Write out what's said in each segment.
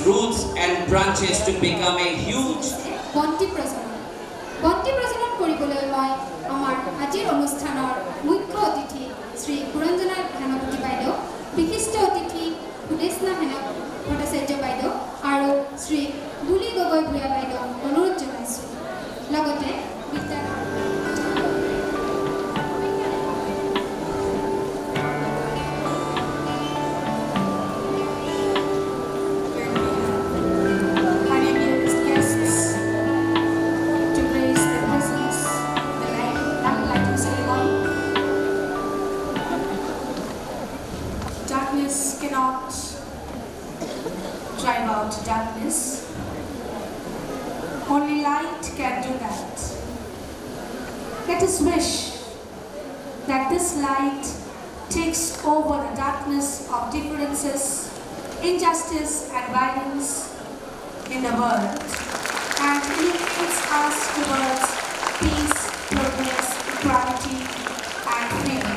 roots and branches to become a huge বন্তি প্ৰজনন কৰিবলৈ মই আমাৰ আজিৰ অনুষ্ঠানৰ মুখ্য অতিথি শ্ৰী পুৰঞ্জনা হেনপতি বাইদেউ, বিশিষ্ট অতিথি সুদেশনা হেনক ভট্টাচাৰ্য বাইদেউ আৰু শ্ৰী দুলি গগৈ ভূঞা বাইদেউ অনুৰোধ জনাইছোঁ। লগতে drive out darkness. Only light can do that. Let us wish that this light takes over the darkness of differences, injustice and violence in the world and illuminates us towards peace, progress, equality and freedom.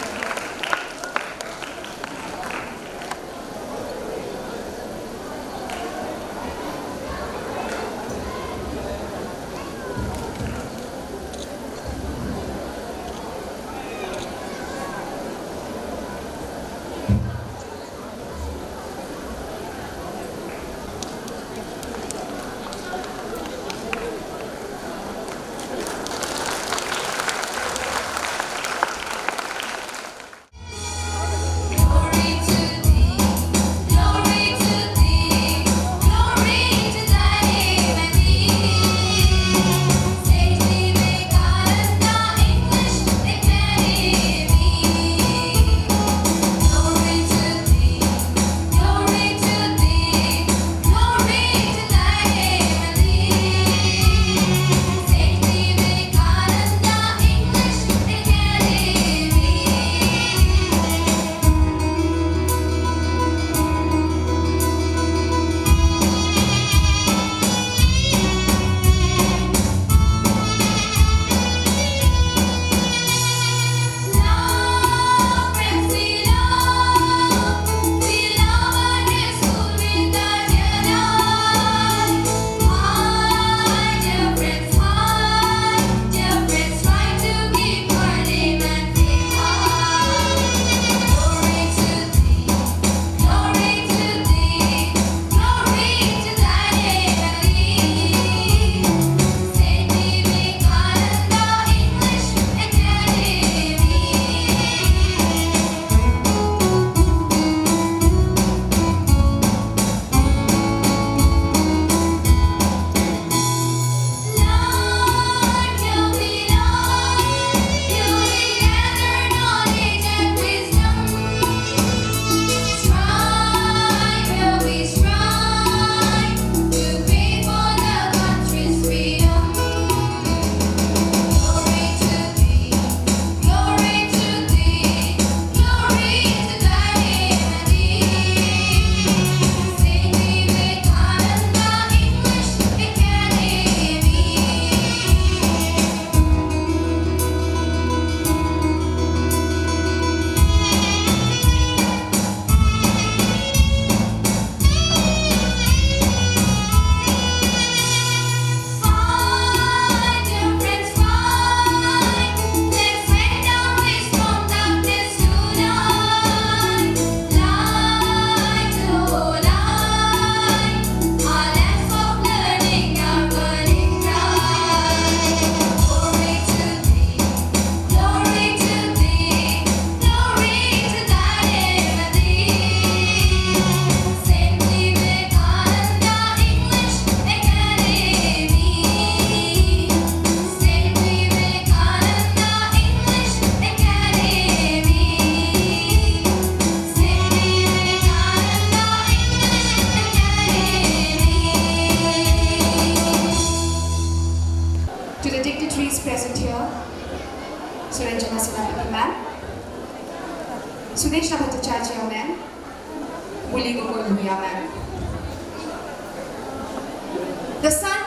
The sun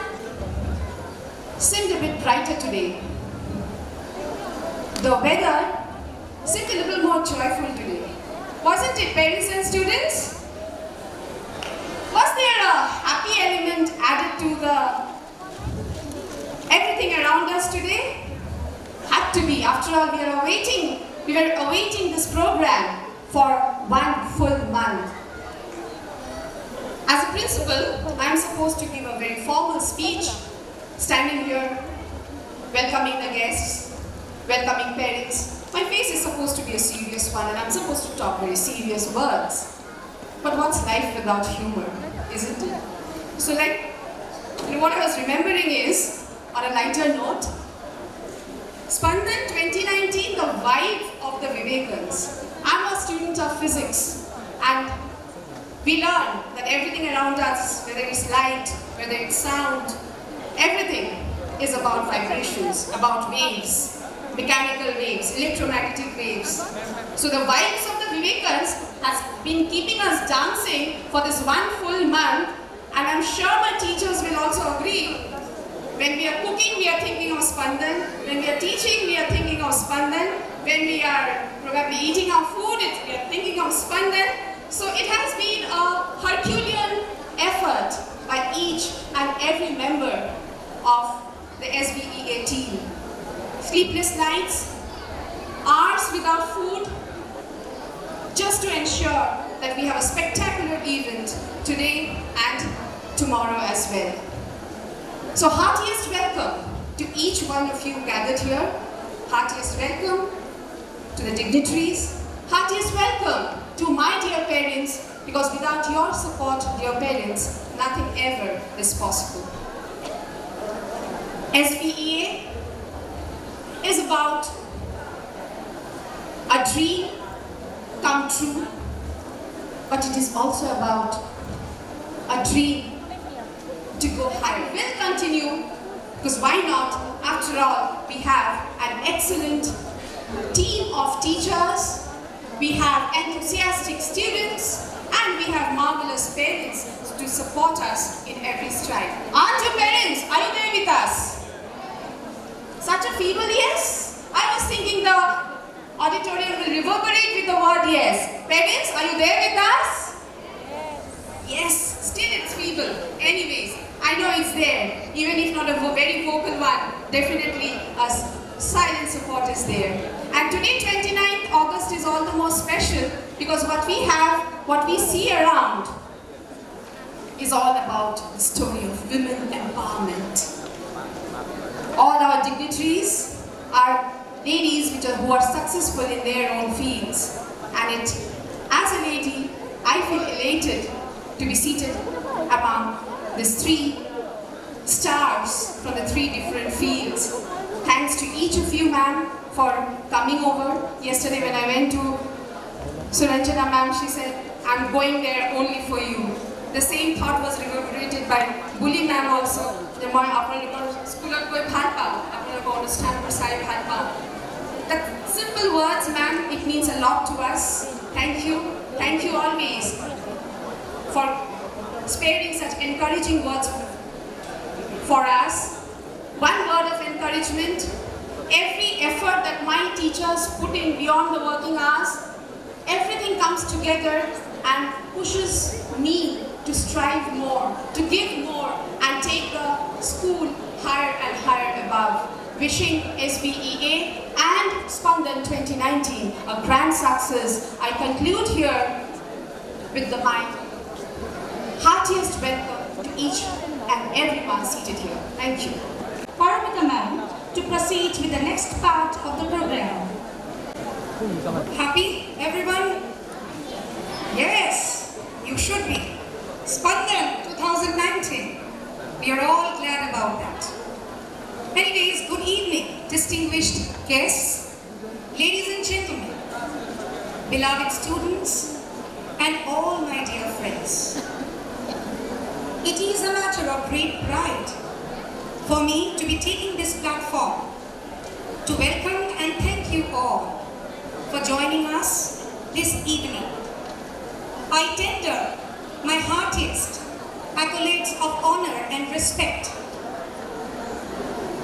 seemed a bit brighter today. The weather seemed a little more joyful today. Wasn't it, parents and students? Was there a happy be. After all, we were awaiting this program for 1 full month. As a principal, I am supposed to give a very formal speech, standing here, welcoming the guests, welcoming parents. My face is supposed to be a serious one and I'm supposed to talk very serious words. But what's life without humor, isn't it? So what I was remembering is, on a lighter note, Spandan 2019, the vibe of the Vivekans. I'm a student of physics and we learn that everything around us, whether it's light, whether it's sound, everything is about vibrations, about waves, mechanical waves, electromagnetic waves. So the vibes of the Vivekans has been keeping us dancing for this 1 full month, and I'm sure my teachers will also agree. When we are cooking, we are thinking of Spandan. When we are teaching, we are thinking of Spandan. When we are probably eating our food, we are thinking of Spandan. So it has been a Herculean effort by each and every member of the SVEA team. Sleepless nights, hours without food, just to ensure that we have a spectacular event today and tomorrow as well. So heartiest welcome to each one of you gathered here. Heartiest welcome to the dignitaries. Heartiest welcome to my dear parents, because without your support, dear parents, nothing ever is possible. SVEA is about a dream come true, but it is also about a dream to go higher. We'll continue, because why not? After all, we have an excellent team of teachers, we have enthusiastic students, and we have marvelous parents to support us in every stride. Aren't your parents? Are you there with us? Such a feeble yes? I was thinking the auditorium will reverberate with the word yes. Parents, are you there with us? Yes, still it's feeble. Anyways, I know it's there. Even if not a very vocal one, definitely a silent support is there. And today, 29th August, is all the more special because what we have, what we see around, is all about the story of women empowerment. All our dignitaries are ladies who are successful in their own fields. And as a lady, I feel elated to be seated among these 3 stars from the 3 different fields. Thanks to each of you, ma'am, for coming over. Yesterday when I went to Suranjana ma'am, she said, I'm going there only for you. The same thought was reverberated by Bully ma'am also. The more school understand that simple words, ma'am, it means a lot to us. Thank you. Thank you always for sparing such encouraging words for us. One word of encouragement, every effort that my teachers put in beyond the working hours, everything comes together and pushes me to strive more, to give more and take the school higher and higher above. Wishing SVEA and Spandan 2019 a grand success. I conclude here with my heartiest welcome to each and everyone seated here. Thank you. Paramita ma'am to proceed with the next part of the program. Happy, everyone? Yes, you should be. Spandan 2019. We are all glad about that. Anyways, good evening, distinguished guests, ladies and gentlemen, beloved students, and all my dear friends. It is a matter of great pride for me to be taking this platform to welcome and thank you all for joining us this evening. I tender my heartiest accolades of honor and respect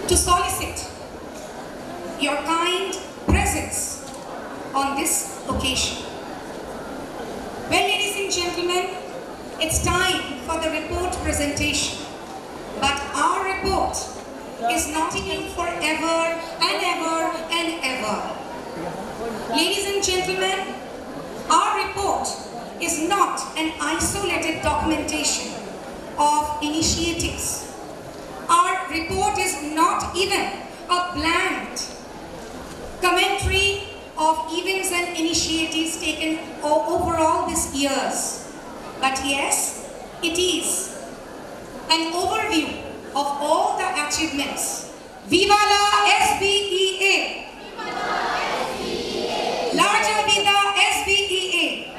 to solicit your kind presence on this occasion. Well, ladies and gentlemen, it's time for the report presentation. But our report is not in forever and ever and ever. Ladies and gentlemen, our report is not an isolated documentation of initiatives. Our report is not even a bland commentary of events and initiatives taken over all these years. But yes, it is an overview of all the achievements. Viva la SVEA! Larger Vida SVEA!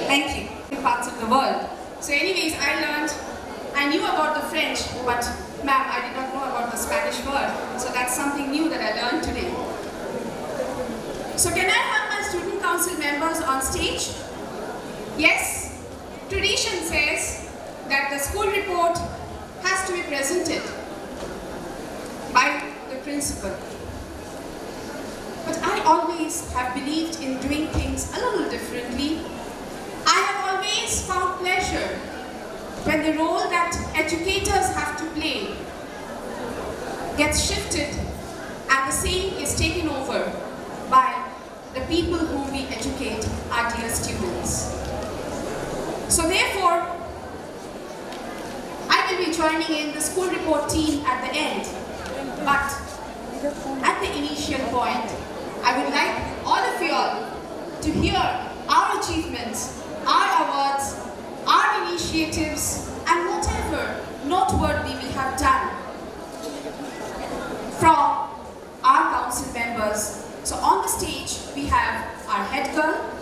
Thank you. In parts of the world. So anyways, I knew about the French, but ma'am, I did not know about the Spanish word. So that's something new that I learned today. So can I have my student council members on stage? Yes, tradition says that the school report has to be presented by the principal. But I always have believed in doing things a little differently. I have always found pleasure when the role that educators have to play gets shifted and the same is taken over by the people whom we educate, our dear students. So therefore, I will be joining in the school report team at the end. But at the initial point, I would like all of you all to hear our achievements, our awards, our initiatives, and whatever noteworthy we have done from our council members. So on the stage, we have our head girl,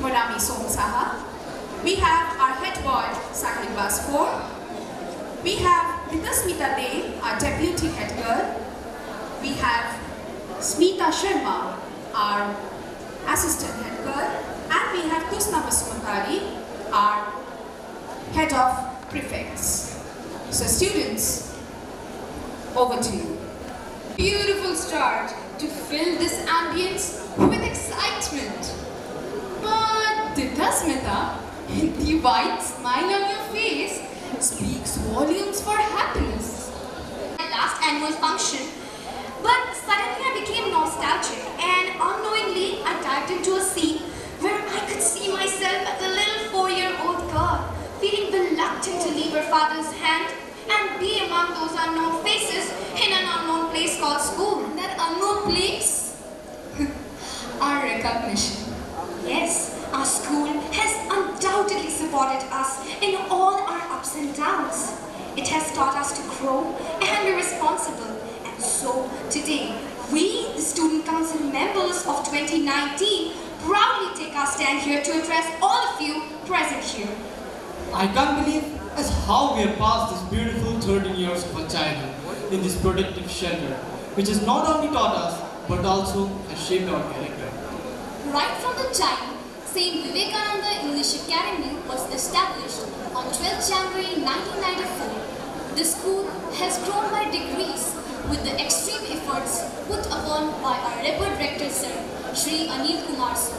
Monami Somsaha. We have our head boy, Sahil Basfor. We have Vidasmita De, our deputy head girl. We have Smita Sharma, our assistant head girl. And we have Kusna Basumatari, our head of prefects. So students, over to you. Beautiful start to fill this ambience with excitement. But Vidasmita, the white smile on your face speaks volumes for happiness. My last annual function, but suddenly I became nostalgic and unknowingly I dived into a scene where I could see myself as a little 4-year-old girl, feeling reluctant to leave her father's hand and be among those unknown faces in an unknown place called school. And that unknown place? Our recognition. Yes, our school has undoubtedly supported us in all our ups and downs. It has taught us to grow and be responsible. And so today, we, the student council members of 2019, proudly take our stand here to address all of you present here. I can't believe as how we have passed this beautiful 13 years of our childhood in this protective shelter, which has not only taught us, but also has shaped our character. Right from the time St. Vivekananda English Academy was established on 12 January 1994, the school has grown by degrees with the extreme efforts put upon by our revered rector sir, Shri Anil Kumar sir.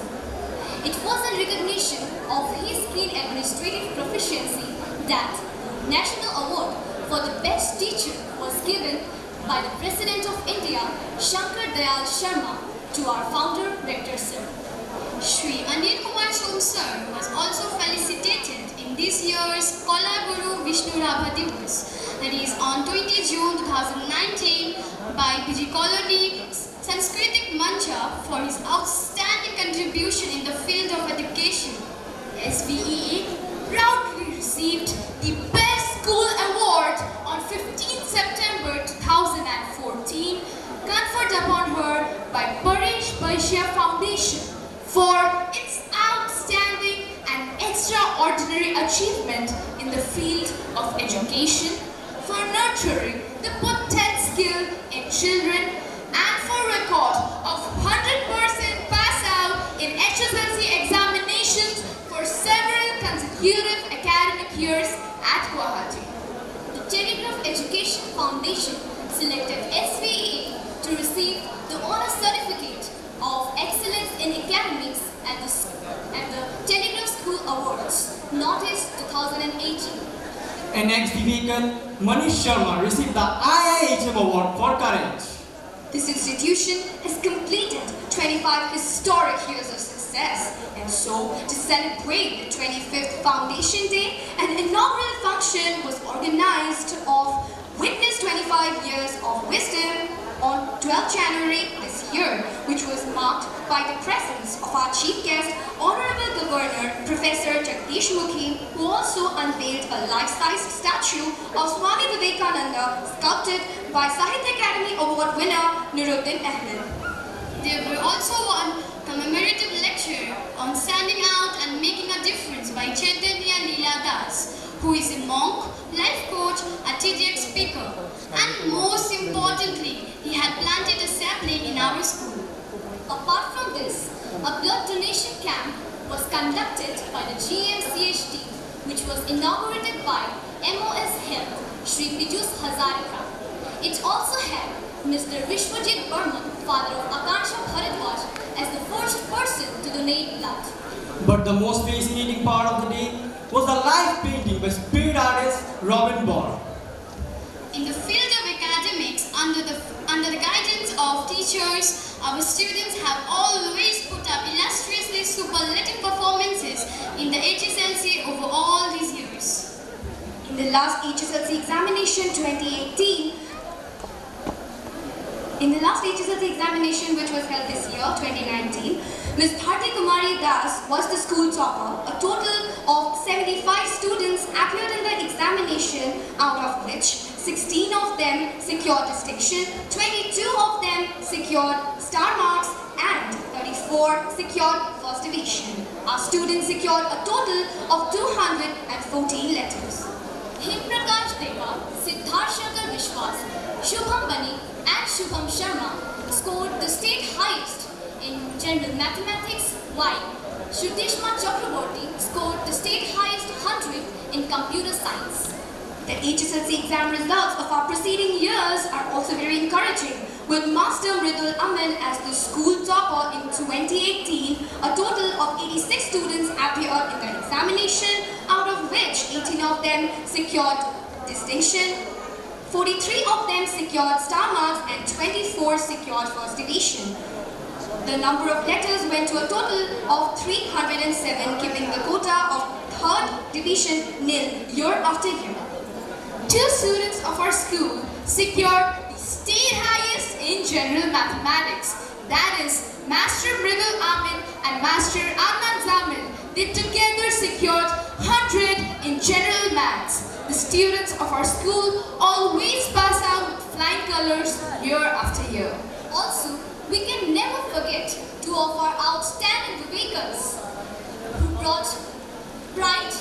It was in recognition of his keen administrative proficiency that National Award for the Best Teacher was given by the President of India, Shankar Dayal Sharma, to our founder, Rector Sir. Shri Anil Kumar sir was also felicitated in this year's Kola Guru Vishnu Rabha Divas, that is on 20 June 2019 by PG Colony Sanskritic Mancha for his outstanding contribution in the field of education. SVEA proudly received the Best School Award on 15 September 2014, conferred upon her by Paresh Baishya Foundation for its outstanding and extraordinary achievement in the field of education, for nurturing the potent skill in children, and for record of 100% pass out in HSLC examinations for several consecutive academic years at Guwahati. The Telegraph Education Foundation selected SVEA to receive the Honor Certificate of Excellence in Academics at the Telegraph School Awards, Northeast 2018. And ex-Vivekan Manish Sharma received the IIHM Award for Courage. This institution has completed 25 historic years of success, and so to celebrate the 25th Foundation Day, an inaugural function was organized of Witness 25 Years of Wisdom on 12th January this year, which was marked by the presence of our chief guest, Honorable Governor Professor Jagdish Mukhi, who also unveiled a life-sized statue of Swami Vivekananda sculpted by Sahitya Academy Award winner Nuruddin Ahmed. There were also one commemorative lecture on standing out and making a difference by Chaitanya Leela Das, who is a monk, life coach, a TEDx speaker, and most importantly, he had planted a sapling in our school. Apart from this, a blood donation camp was conducted by the GMCH team, which was inaugurated by MOS Health, Shri Pijus Hazarika. It also had Mr. Vishwajit Burman, father of Akansha Bharadwaj, as the first person to donate blood. But the most fascinating part of the day was the live painting by spirit artist Robin Ball. In the field of academics, under the guidance of teachers, our students have always put up illustriously superlative performances in the HSLC over all these years. In the last HSLC examination 2018, which was held this year, 2019, Ms. Bharti Kumari Das was the school topper. A total of 75 students appeared in the examination, out of which 16 of them secured distinction, 22 of them secured star marks, and 34 secured first division. Our students secured a total of 214 letters. Himprakash Deva, Siddharth Shankar Vishwas, Shubham Bani, and Shubham Sharma scored the state highest in general mathematics, while Shrutishma Chakraborty scored the state highest 100 in computer science. The HSLC exam results of our preceding years are also very encouraging, with Master Mridul Aman as the school topper in 2018. A total of 86 students appeared in the examination, out of which 18 of them secured distinction, 43 of them secured star marks, and 24 secured first division. The number of letters went to a total of 307, keeping the quota of third division nil year after year. Two students of our school secured the state highest in general mathematics. That is Master Mridul Amin and Master Anand Zamin. They together secured 100 in general maths. The students of our school always pass out with flying colors year after year. Also, we can never forget two of our outstanding Vivekans who brought pride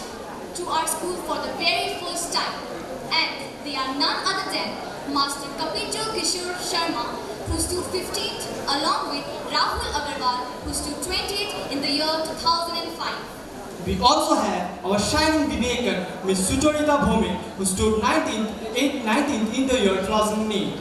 to our school for the very first time. And they are none other than Master Kapinjal Kishore Sharma, who stood 15th, along with Rahul Agarwal, who stood 20th in the year 2005. We also have our shining Vivekan, Ms. Sucharita Bhome, who stood 19th in the year 2008.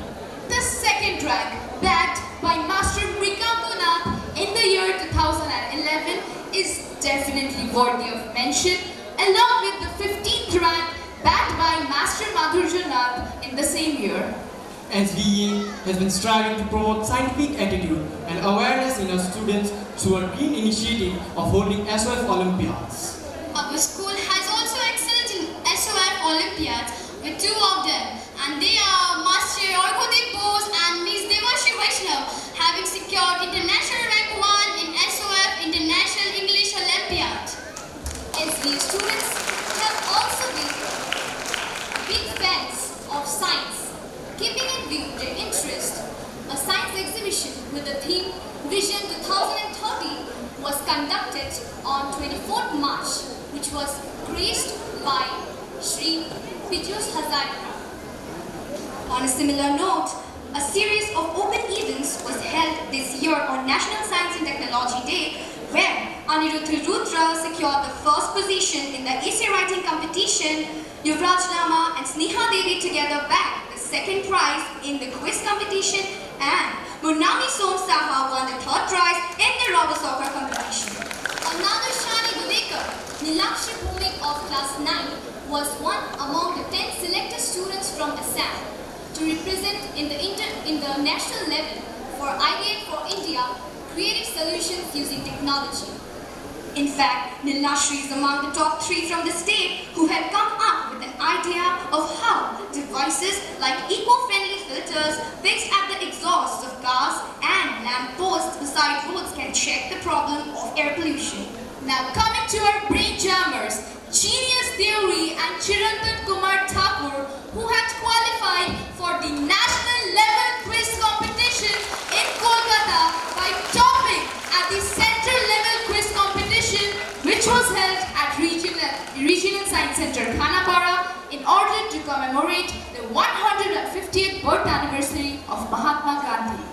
The second rank, backed by Master Mrikanto Nath in the year 2011, is definitely worthy of mention, along with the 15th rank, backed by Master Madhurja Nath in the same year. SVEA has been striving to promote scientific attitude and awareness in our students through a green initiative of holding SOF Olympiads. Our school has also excelled in SOF Olympiads with two of them, and they are Master Argodip Bose and Ms. Devashi Vaishnav, having secured international rank 1 in SOF International English Olympiad. SVEA students have also been big fans of science. Keeping in view their interest, a science exhibition with the theme Vision 2030 was conducted on 24th March, which was graced by Shri Pijus Hazarika. On a similar note, a series of open events was held this year on National Science and Technology Day, where Aniruddha Rudra secured the first position in the essay writing competition. Yuvraj Lama and Sneha Devi together bagged the second prize in the quiz competition, and Murnami Som Saha won the third prize in the rubber soccer competition. Another shining Viveka, Nilakshi Bhumik of class 9, was one among the to represent in the national level for Ideate for India creative solutions using technology. In fact, Nilashri is among the top 3 from the state who had come up with an idea of how devices like eco-friendly filters fixed at the exhausts of cars and lamp posts beside roads can check the problem of air pollution. Now coming to our brain jammers, Genius Theory and Chirantan Kumar Thakur, who had qualified for the national level quiz competition in Kolkata by topping at the central level quiz competition, which was held at Regional Science Center, Khanapara, in order to commemorate the 150th birth anniversary of Mahatma Gandhi.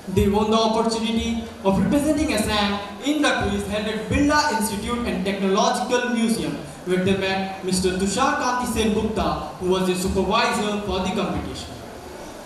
They won the opportunity of representing Assam in the quiz held at Birla Institute and Technological Museum, where they met Mr. Tushar Kanti Sen Gupta, who was the supervisor for the competition.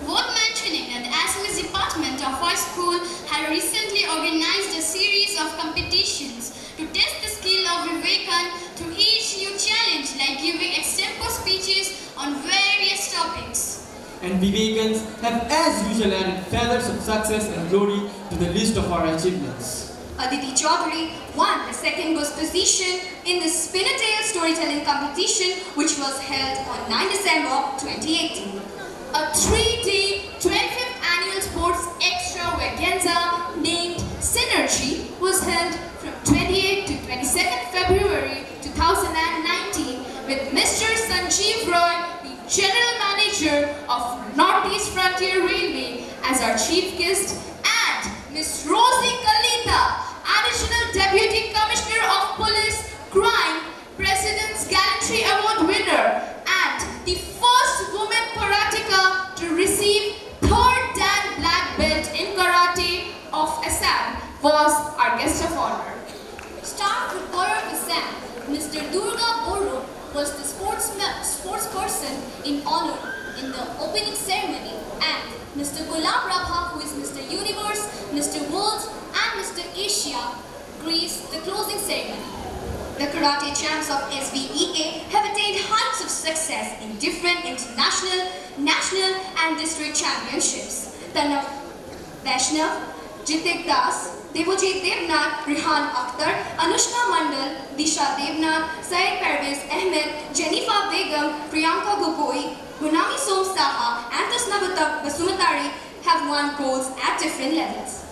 Worth mentioning that the Assamese department of our school had recently organized a series of competitions to test the skill of Vivekan through each new challenge, like giving extempore speeches on various topics. And Vivekans have as usual added feathers of success and glory to the list of our achievements. Aditi Chaudhary won the second position in the Spinner-Tail storytelling competition, which was held on 9 December 2018. A 3-day 25th annual sports extravaganza named Synergy was held from 28 to 22nd February 2019 with Mr. Sanjeev Roy, the General Manager of Northeast Frontier Railway, as our chief guest, and Miss Rosie Kalita, Additional Deputy Commissioner of Police Crime, President's Gallantry Award winner, and the first woman karateka to receive 3rd Dan Black Belt in Karate of Assam, was our guest of honor. Star footballer of Assam, Mr. Durga Boro, was the sportsperson in honor in the opening ceremony, and Mr. Gulam Rabha, who is Mr. Universe, Mr. World, and Mr. Asia, graced the closing ceremony. The karate champs of SVEA have attained heights of success in different international, national and district championships. Tanav Vaishnav, Jitik Das, Devojit Devnath, Rihan Akhtar, Anushka Mandal, Disha Devnath, Syed Parvez Ahmed, Jennifer Begum, Priyanka Gogoi, Gunami Som Saha and Tasna Basumatari have won golds at different levels.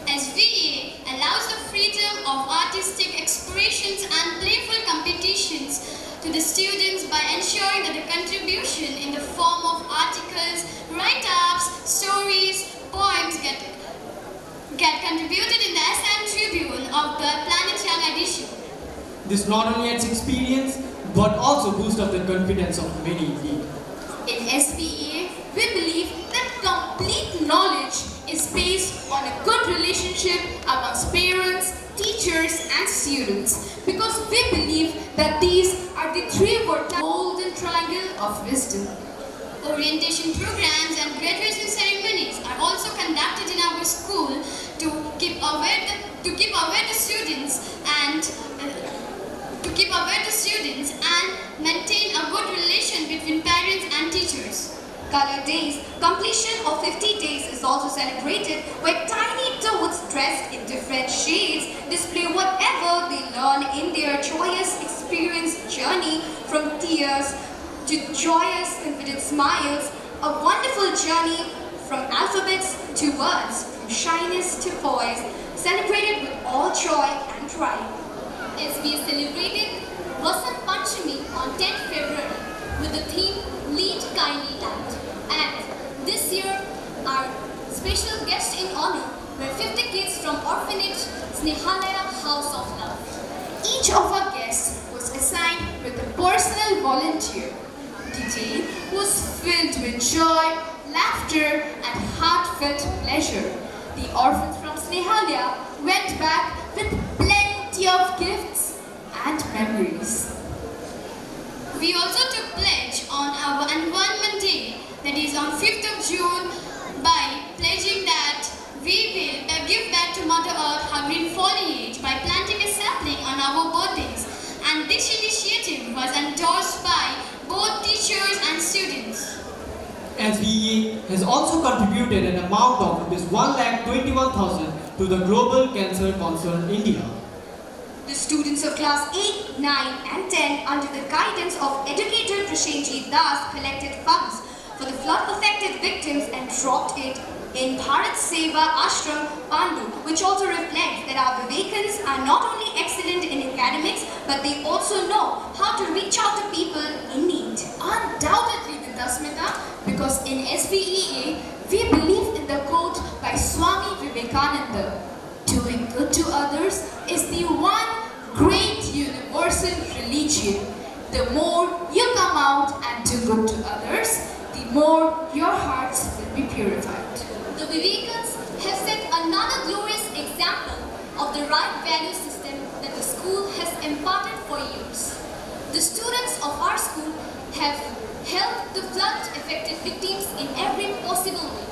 SVEA allows the freedom of artistic expressions and playful competitions to the students by ensuring that the contribution in the form of articles, write-ups, stories, poems get contributed in the Assam Tribune of the Planet Young edition. This not only adds experience, but also boosts up the confidence of many indeed. In SVEA, we believe that complete knowledge is based on a good relationship amongst parents, teachers and students, because we believe that these are the 3 golden triangle of wisdom. Orientation programs and graduation ceremonies are also conducted in our school to keep aware the students and maintain a good relation between parents and teachers. Color Days, completion of 50 days is also celebrated, where tiny toads dressed in different shades display whatever they learn in their joyous experience journey, from tears to joyous confident smiles, a wonderful journey from alphabets to words, from shyness to poise, celebrated with all joy and pride. SVEA celebrated Vasant Panchami on 10th February with the theme Lead Kindly Light. And this year, our special guest in honor were 50 kids from orphanage Snehalaya House of Love. Each of our guests was assigned with a personal volunteer. The day was filled with joy, laughter and heartfelt pleasure. The orphans from Snehalaya went back with plenty of gifts and memories. We also took pledge on our Environment Day, that is on 5th of June, by pledging that we will give back to Mother Earth her green foliage by planting a sapling on our birthdays. And this initiative was endorsed by both teachers and students. SVEA has also contributed an amount of ₹1,21,000 to the Global Cancer Concern India. The students of class 8, 9 and 10 under the guidance of educator Prashenjit Das collected funds for the flood-affected victims and dropped it in Bharat Seva Ashram, Pandu, which also reflects that our Vivekans are not only excellent in academics, but they also know how to reach out to people in need. Undoubtedly, Smita, because in SVEA, we believe in the quote by Swami Vivekananda, "Doing good to others is the one great universal religion. The more you come out and do good to others, the more your hearts will be purified." The Vivekans have set another glorious example of the right value system that the school has imparted for years. The students of our school have helped the flood-affected victims in every possible way.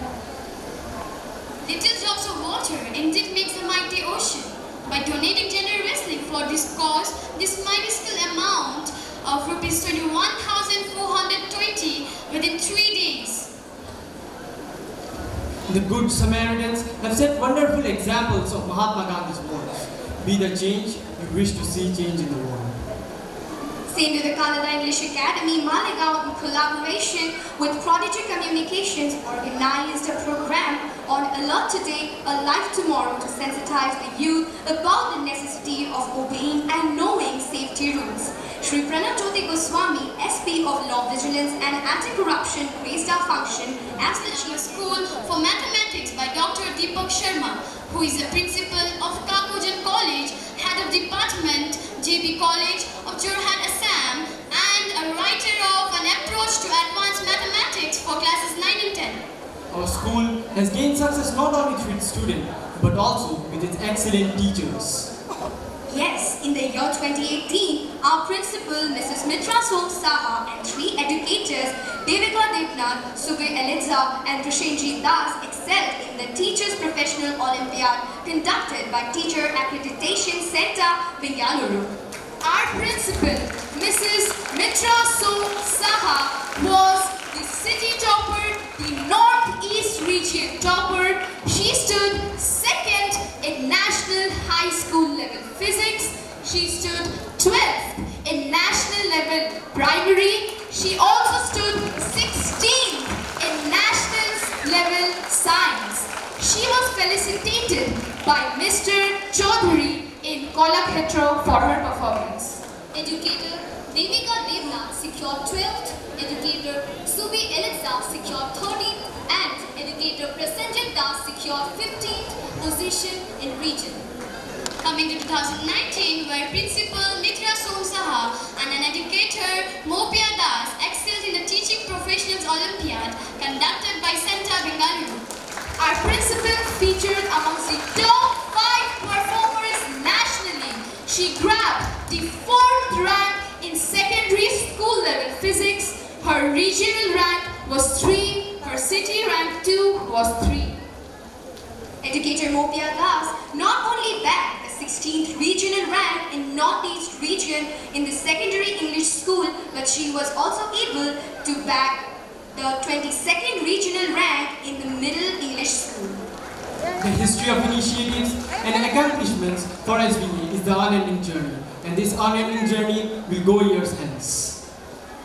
Little drops of water indeed makes a mighty ocean. By donating generously for this cause, this minuscule amount of ₹21,420 within 3 days. The Good Samaritans have set wonderful examples of Mahatma Gandhi's words. Be the change you wish to see change in the world. St. Vivekananda English Academy, Malegaon, in collaboration with Prodigy Communications, organized a program on Alert Today, A Life Tomorrow to sensitize the youth about the necessity of obeying and knowing safety rules. Shri Pranab Jyoti Goswami, SP of Law Vigilance and Anti-Corruption, graced our function As the Chief School for Mathematics by Dr. Deepak Sharma, who is a principal of Kakujan College, head of department, JB College of Jorhat, Assam, and a writer of an approach to advanced mathematics for classes 9 and 10. Our school has gained success not only through its students, but also with its excellent teachers. Yes, in the year 2018, our principal, Mrs. Mitra Som Saha, and 3 educators, Devika Devnath, Subir Eliza, and Prashenjit Das, excelled in the Teachers Professional Olympiad conducted by Teacher Accreditation Center, Bengaluru. Our principal, Mrs. Mitra Som Saha, was the city topper, the Northeast region topper. She stood second in national high school level physics. She stood 12th in national level primary. She also stood 16th in national level science. She was felicitated by Mr. Chaudhary in Kolakhetro for her performance. Educator Devika Devnath secured 12th, Educator Subi Eliza secured 13th, and Educator Prasenjit Das secured 15th position in region. Coming to 2019, where Principal Mitra Som Saha and an educator Mopia Das excelled in the Teaching Professionals Olympiad conducted by Center Bengaluru. Our principal featured amongst the top 5 performers nationally. She grabbed the 4th rank in secondary school level physics. Her regional rank was 3, her city rank 2 was 3. Educator Mopia Das not only bagged the 16th regional rank in Northeast region in the secondary English school, but she was also able to bag the 22nd regional rank in the middle English school. The history of initiatives and accomplishments for SVEA is the unending journey, and this unending journey will go years hence.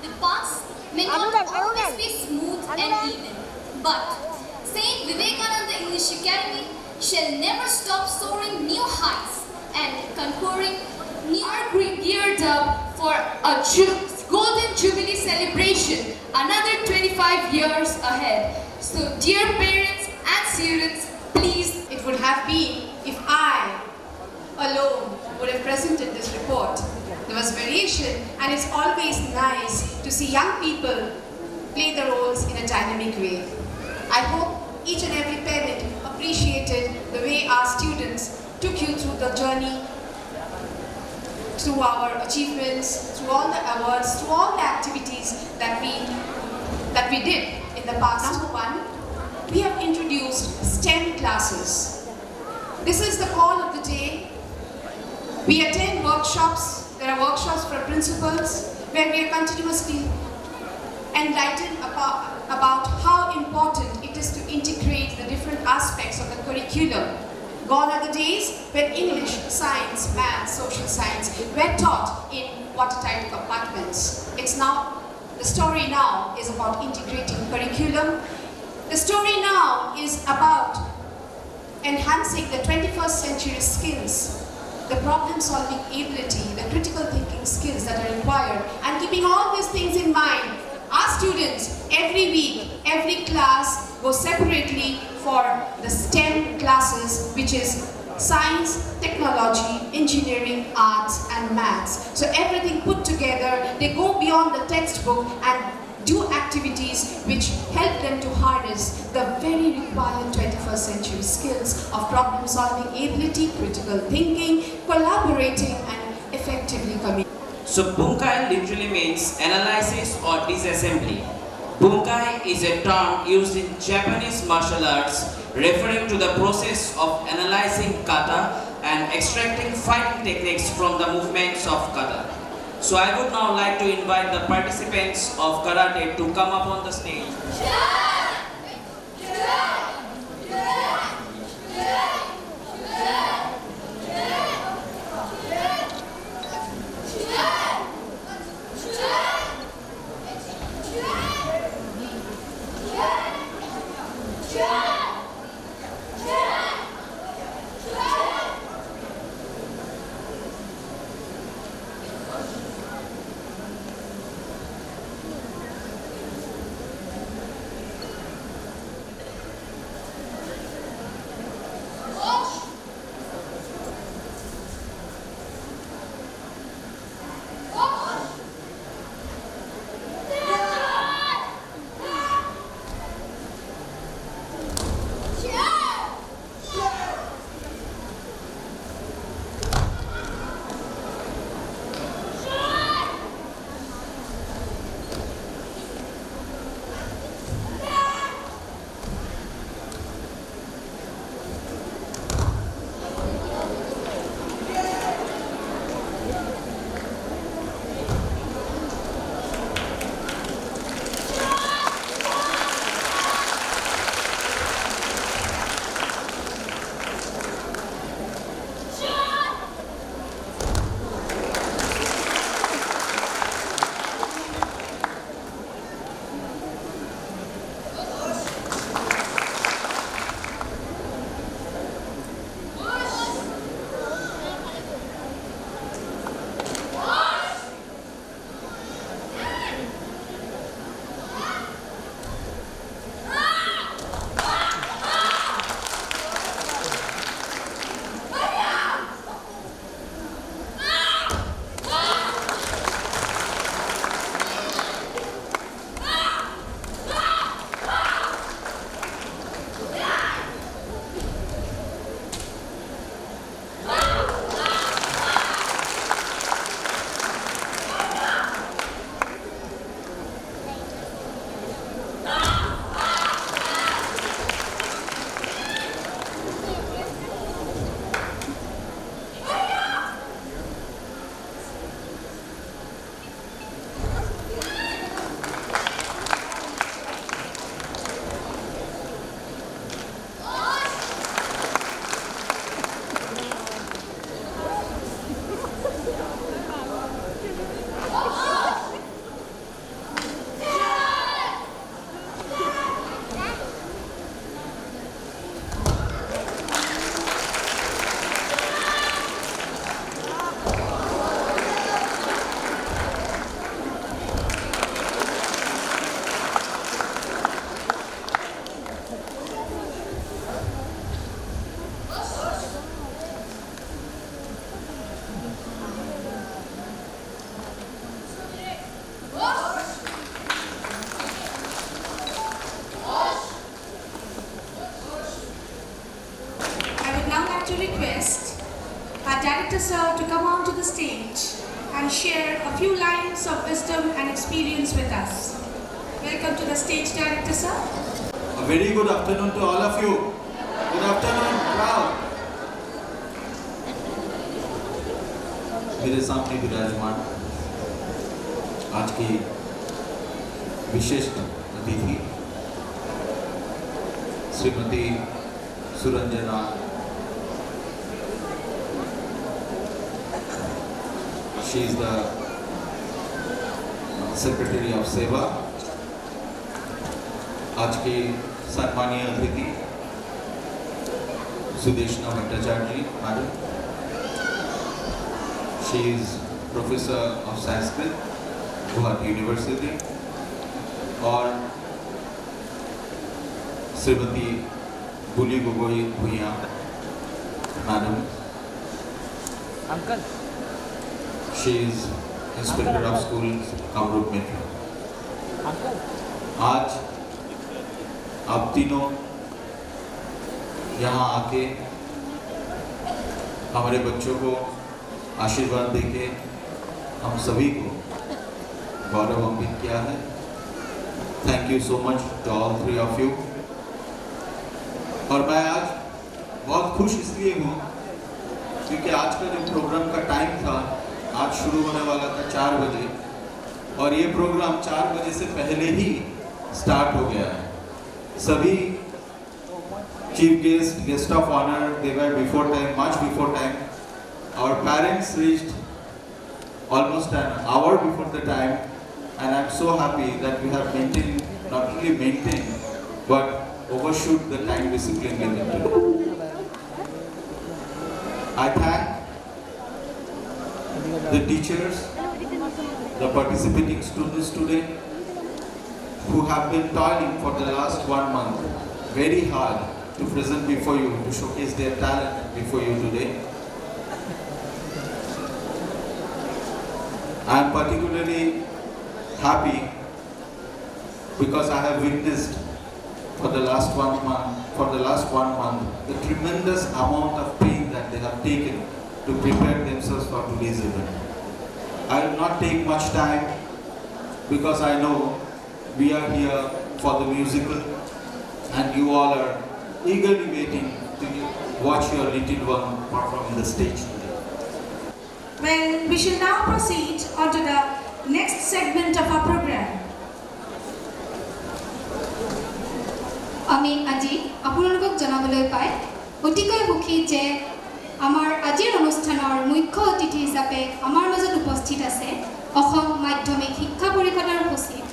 The paths may not always be smooth and even, but St. Vivekananda English Academy shall never stop soaring new heights and conquering new. Are geared up for a Golden Jubilee celebration, another 25 years ahead. So dear parents and students, please, It would have been if I alone would have presented this report. There was variation, and it's always nice to see young people play the roles in a dynamic way. I hope each and every parent appreciated the way our students took you through the journey, through our achievements, through all the awards, through all the activities that we did in the past. Number 1, we have introduced STEM classes. This is the call of the day. We attend workshops. There are workshops for principals where we are continuously enlighten about how important it is to integrate the different aspects of the curriculum. Gone are the days when English, science, math, social science were taught in watertight compartments. The story now is about integrating curriculum. The story now is about enhancing the 21st century skills, the problem-solving ability, the critical thinking skills that are required, and keeping all these things in mind, our students every week, every class goes separately for the STEM classes, which is science, technology, engineering, arts, and maths. So everything put together, they go beyond the textbook and do activities which help them to harness the very required 21st century skills of problem-solving ability, critical thinking, collaborating, and effectively communicating. So bunkai literally means analysis or disassembly. Bunkai is a term used in Japanese martial arts referring to the process of analyzing kata and extracting fighting techniques from the movements of kata. So I would now like to invite the participants of karate to come up on the stage. Director Sir to come onto the stage and share a few lines of wisdom and experience with us. Welcome to the stage, Director Sir. A very good afternoon to all of you. Good afternoon, crowd. मेरे सामने विराजमान आज की विशिष्ट अतिथि Shrimati Suranjana, she is the Secretary of सेवा। आज के सम्मानीय अतिथि Sudeshna Bhattacharya ji madam, she is Professor of Sanskrit, Guwahati university, और Shrimati Buli Gogoi Bhuiya madam, uncle, she is Inspector of Schools, Kamrup metro. आज आप तीनों यहाँ आके हमारे बच्चों को आशीर्वाद देके हम सभी को गौरवान्वित किया है। Thank you so much to all 3 of you. और मैं आज बहुत खुश इसलिए हूँ क्योंकि आज का जो प्रोग्राम का टाइम था, आज शुरू होने वाला था 4 बजे, और ये प्रोग्राम 4 बजे से पहले ही स्टार्ट हो गया है। सभी chief guest, guest of honour, they were before time, much before time. Our parents reached almost an hour before the time, and I'm so happy that we have maintained, not only maintained, but overshoot the time discipline given today. I thank the teachers, the participating students today, who have been toiling for the last 1 month very hard to present before you, to showcase their talent before you today. I am particularly happy because I have witnessed for the last 1 month, the tremendous amount of pain that they have taken to prepare themselves for today's event. I will not take much time because I know we are here for the musical and you all are eagerly waiting to watch your little one perform on the stage today. Well, we shall now proceed on to the next segment of our program. আমি আজি আপোনালোকক জনাবলৈ পাই অতিকৈ সুখী যে আমাৰ আজিৰ অনুষ্ঠানৰ মুখ্য অতিথি হিচাপে আমাৰ মাজত উপস্থিত আছে অসম মাধ্যমিক শিক্ষা পৰিষদৰ সচিব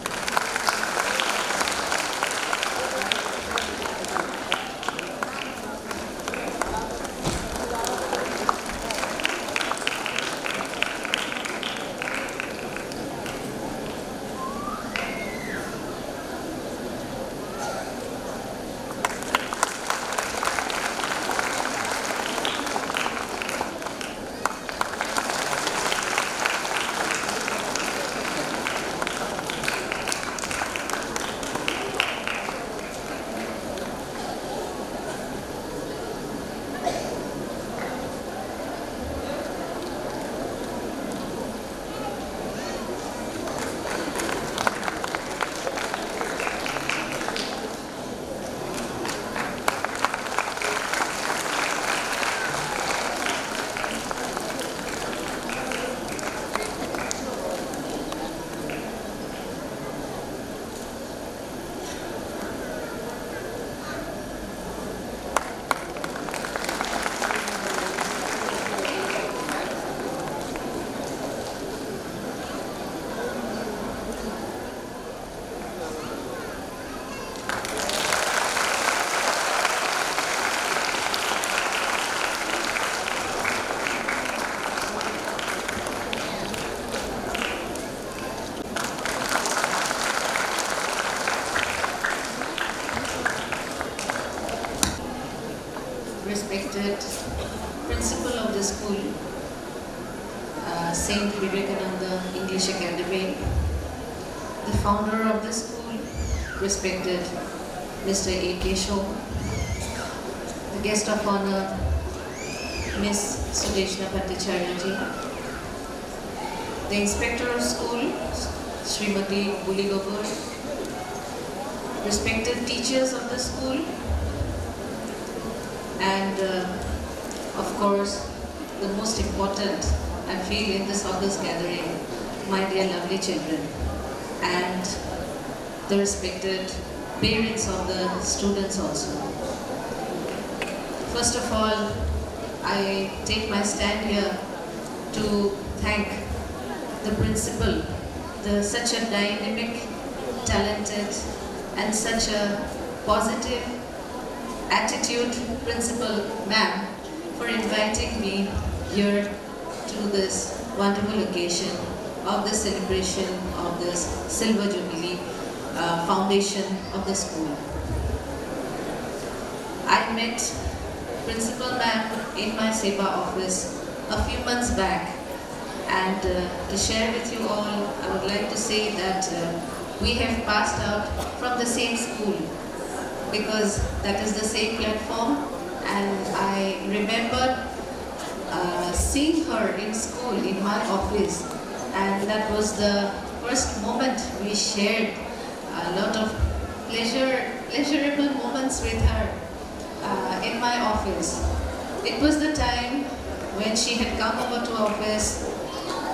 respected principal of the school, Saint Vivekananda English Academy, the founder of the school, respected Mr. A.K. Shaw, the guest of honor, Miss Sudeshna Bhattacharya ji, the inspector of school, Srimati Buli Gogoi, respected teachers of the school, and of course the most important I feel in this August gathering, my dear lovely children. And the respected parents of the students also. First of all, I take my stand here to thank the principal, such a dynamic, talented, and such a positive attitude principal ma'am for inviting me here to this wonderful occasion of the celebration of this Silver Jubilee foundation of the school. I met Principal ma'am in my SVEA office a few months back, and to share with you all, I would like to say that we have passed out from the same school, because that is the same platform, and I remember seeing her in school in my office, and that was the first moment we shared a lot of pleasurable moments with her in my office. It was the time when she had come over to office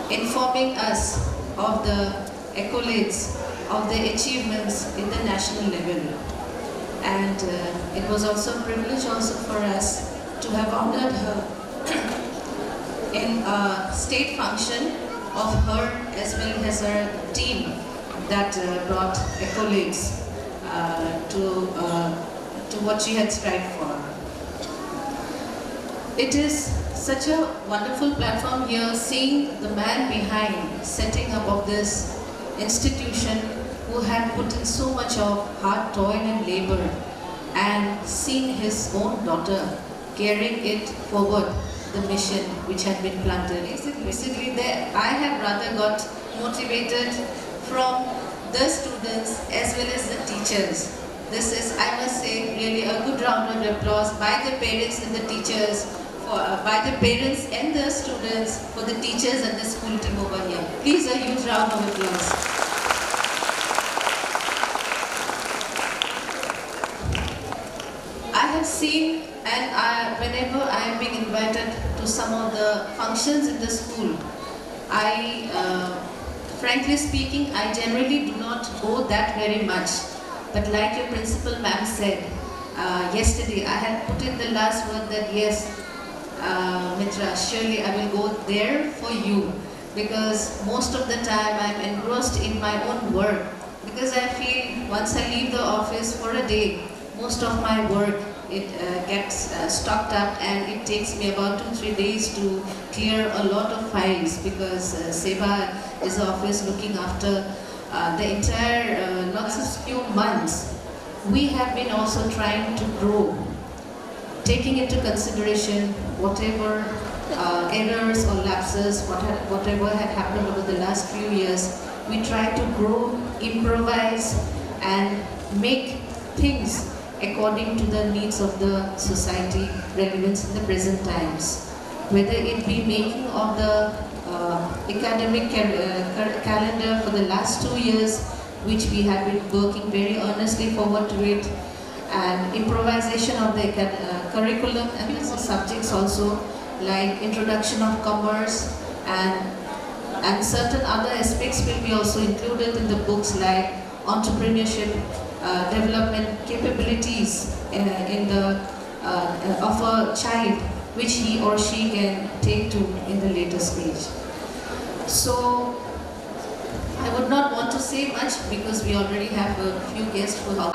informing us of the accolades, of the achievements in the national level. And it was also a privilege also for us to have honored her in a state function of her as well as her team that brought accolades to what she had strived for. It is such a wonderful platform here, seeing the man behind setting up of this institution who had put in so much of hard toil and labor, and seeing his own daughter carrying it forward, the mission which had been planted. Basically, I have rather got motivated from the students as well as the teachers. This is, I must say, really a good round of applause by the parents and the teachers, by the parents and the students, for the teachers and the school team over here. Please, a huge round of applause. I have seen, and whenever I am being invited to some of the functions in the school, frankly speaking, I generally do not go that very much. But like your principal ma'am said yesterday, I had put in the last word that yes, Mitra, surely I will go there for you, because most of the time I'm engrossed in my own work, because I feel once I leave the office for a day, most of my work gets stocked up, and it takes me about 2-3 days to clear a lot of files, because SVEA is the office looking after the entire, not just few months. We have been also trying to grow, taking into consideration whatever errors or lapses, whatever had happened over the last few years. We try to grow, improvise, and make things according to the needs of the society, relevance in the present times. Whether it be making of the academic calendar for the last 2 years, which we have been working very earnestly forward to it, and improvisation of the curriculum and the subjects also, like introduction of commerce, and certain other aspects will be also included in the books, like entrepreneurship, development capabilities of a child, which he or she can take to in the later stage. So I would not want to say much, because we already have a few guests who help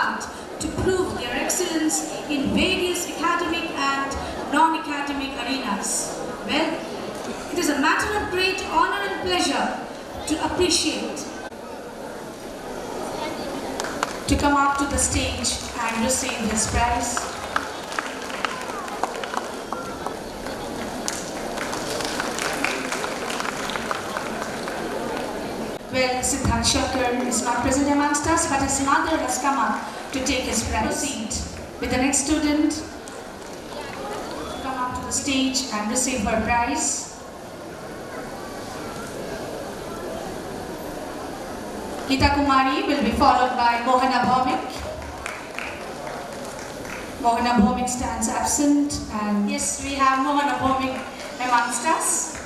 to prove their excellence in various academic and non-academic arenas. Well, it is a matter of great honor and pleasure to appreciate, to come up to the stage and receive his prize. Well, Siddharth Shankar is not present amongst us, but his mother has come up to take his prize. Proceed with the next student to come up to the stage and receive her prize. Gita Kumari will be followed by Mohana Bhomik. Mohana Bhomik stands absent, and yes, we have Mohana Bhomik amongst us.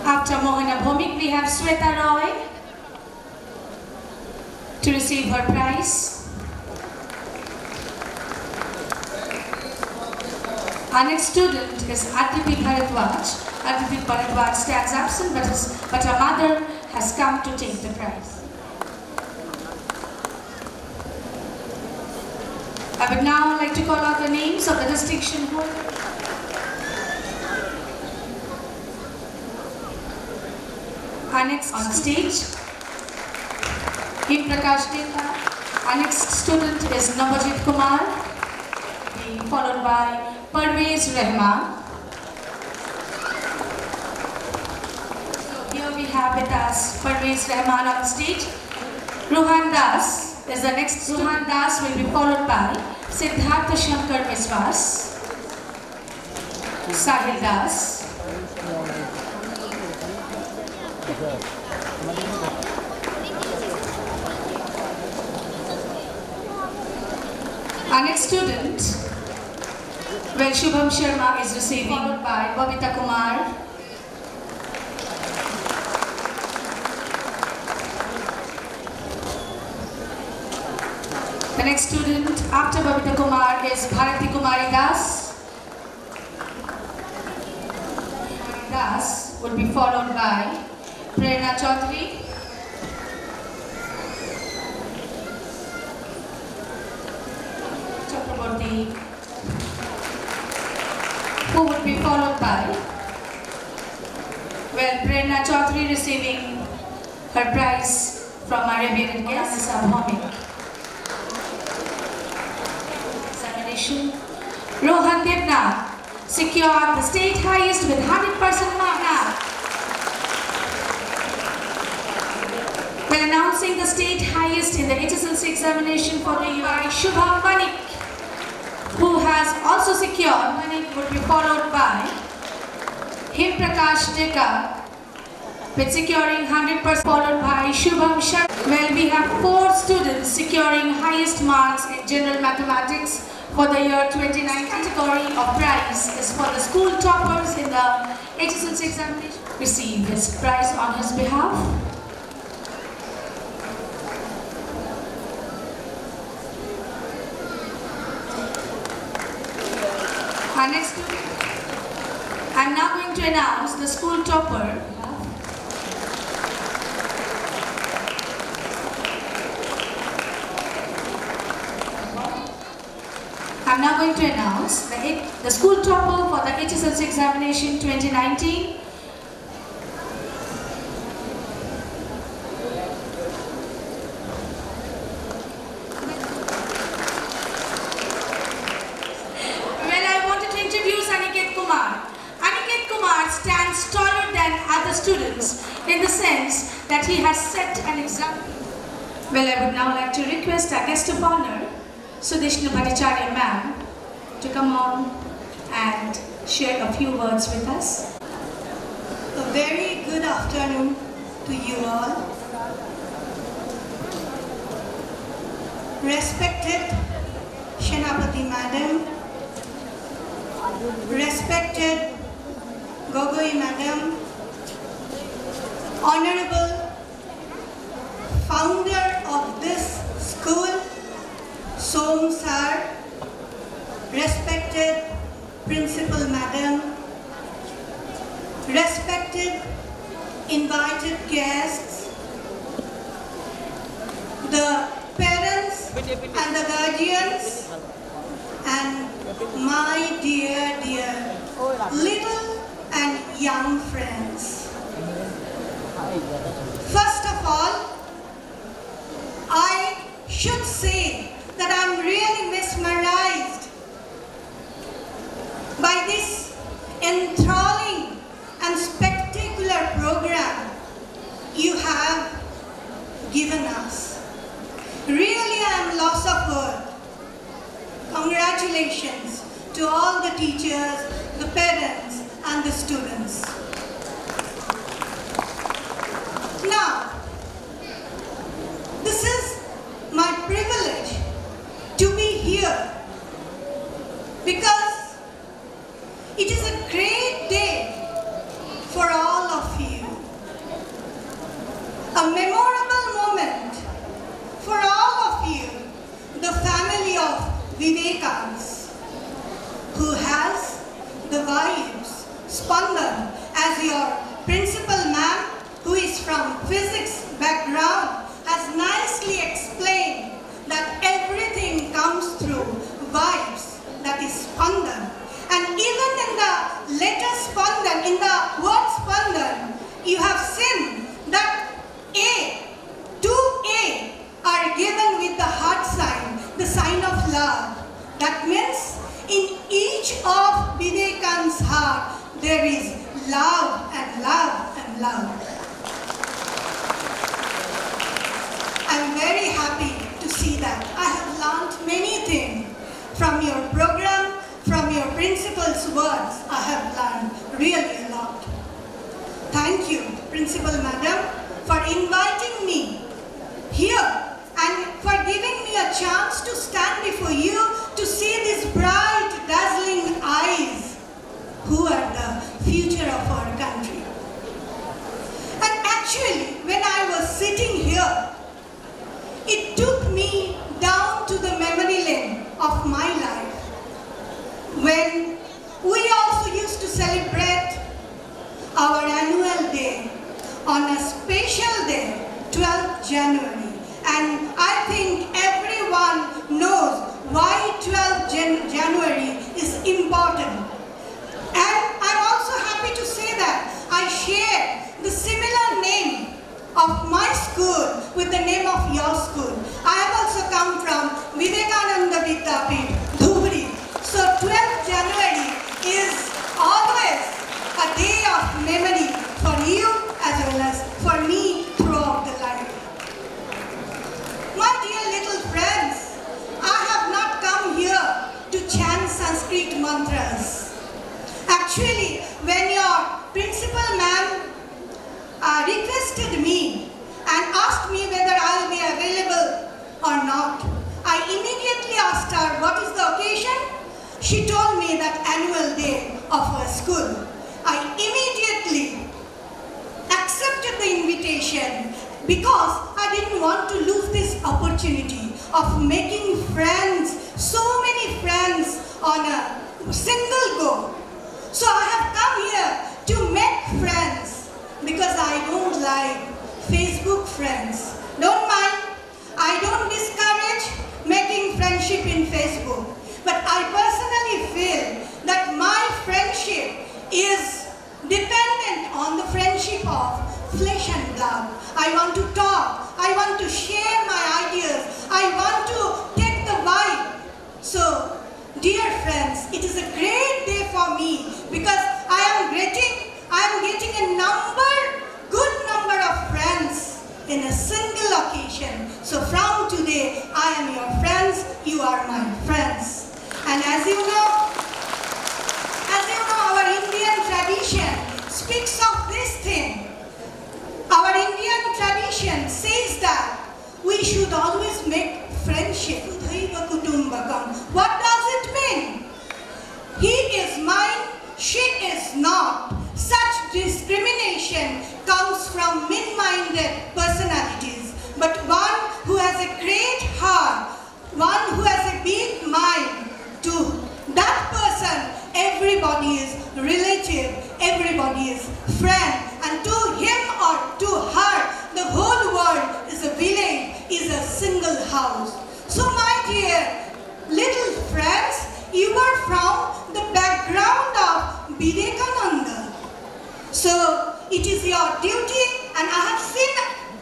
After Mohana Bhomik, we have Sweta Roy. to receive her prize. Our next student is Aditi Bharadwaj. Aditi Bharadwaj stands absent, but her mother has come to take the prize. I would now like to call out the names of the distinction holders. Our next on stage, Him Prakash Deka. Our next student is Navajit Kumar, followed by Parvez Rahman. So here we have with us Parvez Rahman on stage. Rohan Das is the next. Rohan Das will be followed by Siddhartha Shankar Viswas, Sahil Das, our next student, well, Shubham Sharma is receiving, followed by Babita Kumar. The next student after Babita Kumar is Bharati Kumari Das. Kumari Das would be followed by Prerna Chaudhary. Chakraborty, who would be followed by, well, Prerna Chaudhary receiving her prize from our revered guest, Abhomik. Examination. Rohan Devnath secured the state highest with 100% mark. When announcing the state highest in the HSLC examination for the year, Shubham Manik, who has also secured, Manik would be followed by Him Prakash Deka with securing 100%, followed by Shubham Shah. Well, we have 4 students securing highest marks in general mathematics for the year 2019. Category of prize is for the school toppers in the HSLC examination. Receive his prize on his behalf. Our next student, I'm now going to announce the school topper. I'm now going to announce the school topper for the HSLC examination 2019. Stands taller than other students in the sense that he has set an example. Well, I would now like to request our guest of honor, Sudeshna Bhattacharya ma'am, to come on and share a few words with us. A very good afternoon to you all. Respected Shenapati madam, respected Gogoi madam, honorable founder of this school, Som sir, respected principal madam, respected invited guests, the parents and the guardians, and my dear little and young friends. First of all, I should say that I'm really mesmerized by this enthralling and spectacular program you have given us. Really, I'm lost of words. Congratulations to all the teachers, the parents, and the students. Now, this is my privilege to be here because it is a great day for all of you. A memorable moment for Vivekans, who has the vibes. Spandan, as your principal ma'am, who is from physics background, has nicely explained that everything comes through vibes, that is Spandan. And even in the letter Spandan, in the word Spandan, you have seen that two A are given with the heart sign, the sign of love. That means in each of Vivekans' heart, there is love and love and love. I'm very happy to see that. I have learned many things from your program, from your principal's words. I have learned really a lot. Thank you, Principal Madam, for inviting me here and for giving me a chance to stand before you to see these bright, dazzling eyes who are the future of our country. And actually, when I was sitting here, it took me down to the memory lane of my life, when we also used to celebrate our annual day on a special day, 12th January. And I think everyone knows why 12th January is important. And I'm also happy to say that I share the similar name of my school with the name of your school. I have also come from Vivekananda Vidyapith, Jubilee. So 12th January is always a day of memory for you as well as for me throughout the life. My dear little friends, I have not come here to chant Sanskrit mantras. Actually, when your principal ma'am requested me and asked me whether I will be available or not, I immediately asked her what is the occasion. She told me that annual day of her school. I immediately accepted the invitation because I didn't want to lose this opportunity of making friends, so many friends on a single go. So I have come here to make friends because I don't like Facebook friends. Don't mind, I don't discourage making friendship in Facebook. But I personally feel that my friendship is dependent on the friendship of flesh and blood. I want to talk, I want to share my ideas, I want to take the vibe. So, dear friends, it is a great day for me because I am getting a good number of friends in a single occasion. So from today, I am your friends, you are my friends. And as you know, our Indian tradition speaks of this thing. Our Indian tradition says that we should always make friendship. What does it mean? He is mine, she is not. Such discrimination comes from mean-minded personalities. But one who has a great heart, one who has a big mind, to that person, everybody is relative, everybody is friend, and to him or to her, the whole world is a village, is a single house. So my dear little friends, you are from the background of Vivekananda. So it is your duty, and I have seen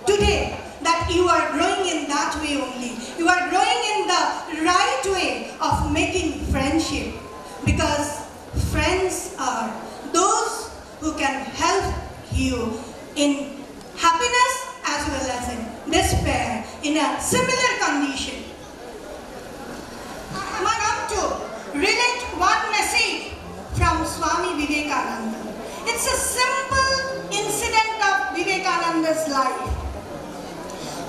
today that you are growing in that way only. You are growing in the right way of making friendship, because friends are those who can help you in happiness as well as in despair, in a similar condition. I want to relate one message from Swami Vivekananda. It's a simple incident of Vivekananda's life.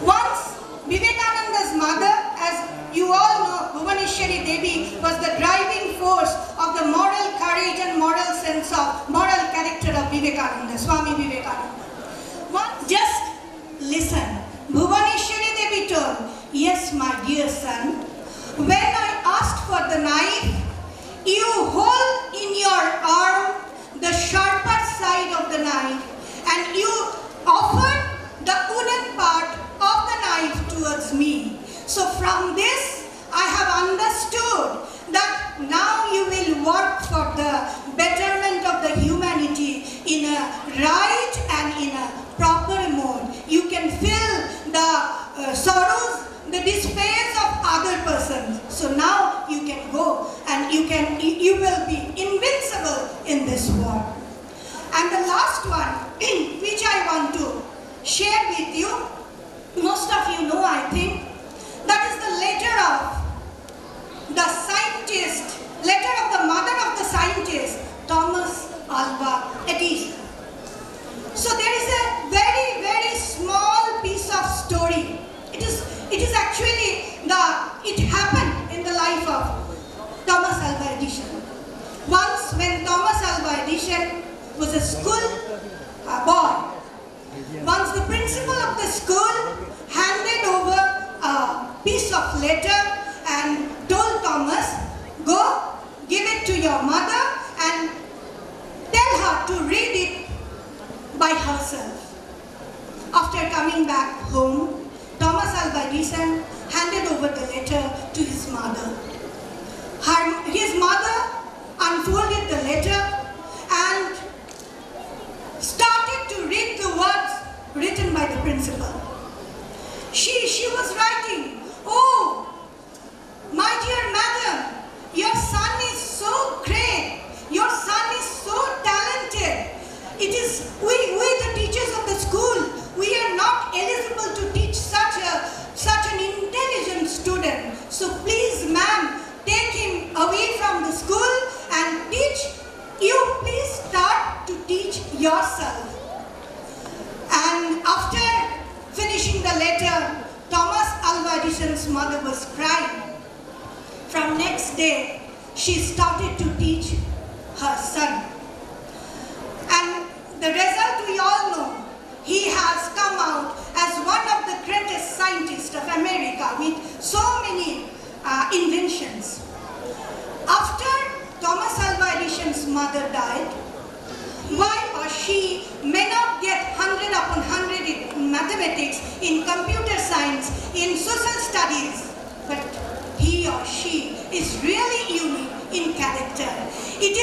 Once, Vivekananda's mother, as you all know, Bhuvaneshwari Devi, was the driving force of the moral courage and moral sense of moral character of Vivekananda, Swami Vivekananda. Once, just listen. Bhuvaneshwari Devi told, "Yes, my dear son, when I asked the knife, you hold in your arm the sharper side of the knife and you offer the wooden part of the knife towards me. So from this, I have understood that now you will work for the betterment of the humanity in a right and in a proper mode. You can feel the sorrows, the despairs of other persons. So now you can go and you will be invincible in this war. And the last one, which I want to share with you, most of you know, I think, that is the letter of the scientist, letter of the mother of the scientist, Thomas Alva Edison. So there is a very, very small piece of story. It is actually it happened in the life of Thomas Alva Edison. Once when Thomas Alva Edison was a school boy, once the principal of the school handed over a piece of letter and told Thomas, go give it to your mother and tell her to read it by herself. After coming back home, Thomas Alva Edison handed over the letter to his mother. His mother unfolded the letter and started to read the words written by the principal. She was writing, "Oh, my dear madam, your son is so great. Your son is so talented. It is we the teachers of the school, we are not eligible to teach such an intelligent student. So please, ma'am, take him away from the school and teach. You please start to teach yourself." And after finishing the letter, Thomas Alva Edison's mother was crying. From next day, she started to teach her son. And the result we all know. He has come out as one of the greatest scientists of America with so many inventions. After Thomas Alva Edison's mother died, why or she may not get 100 upon 100 in mathematics, in computer science, in social studies, but he or she is really unique in character. It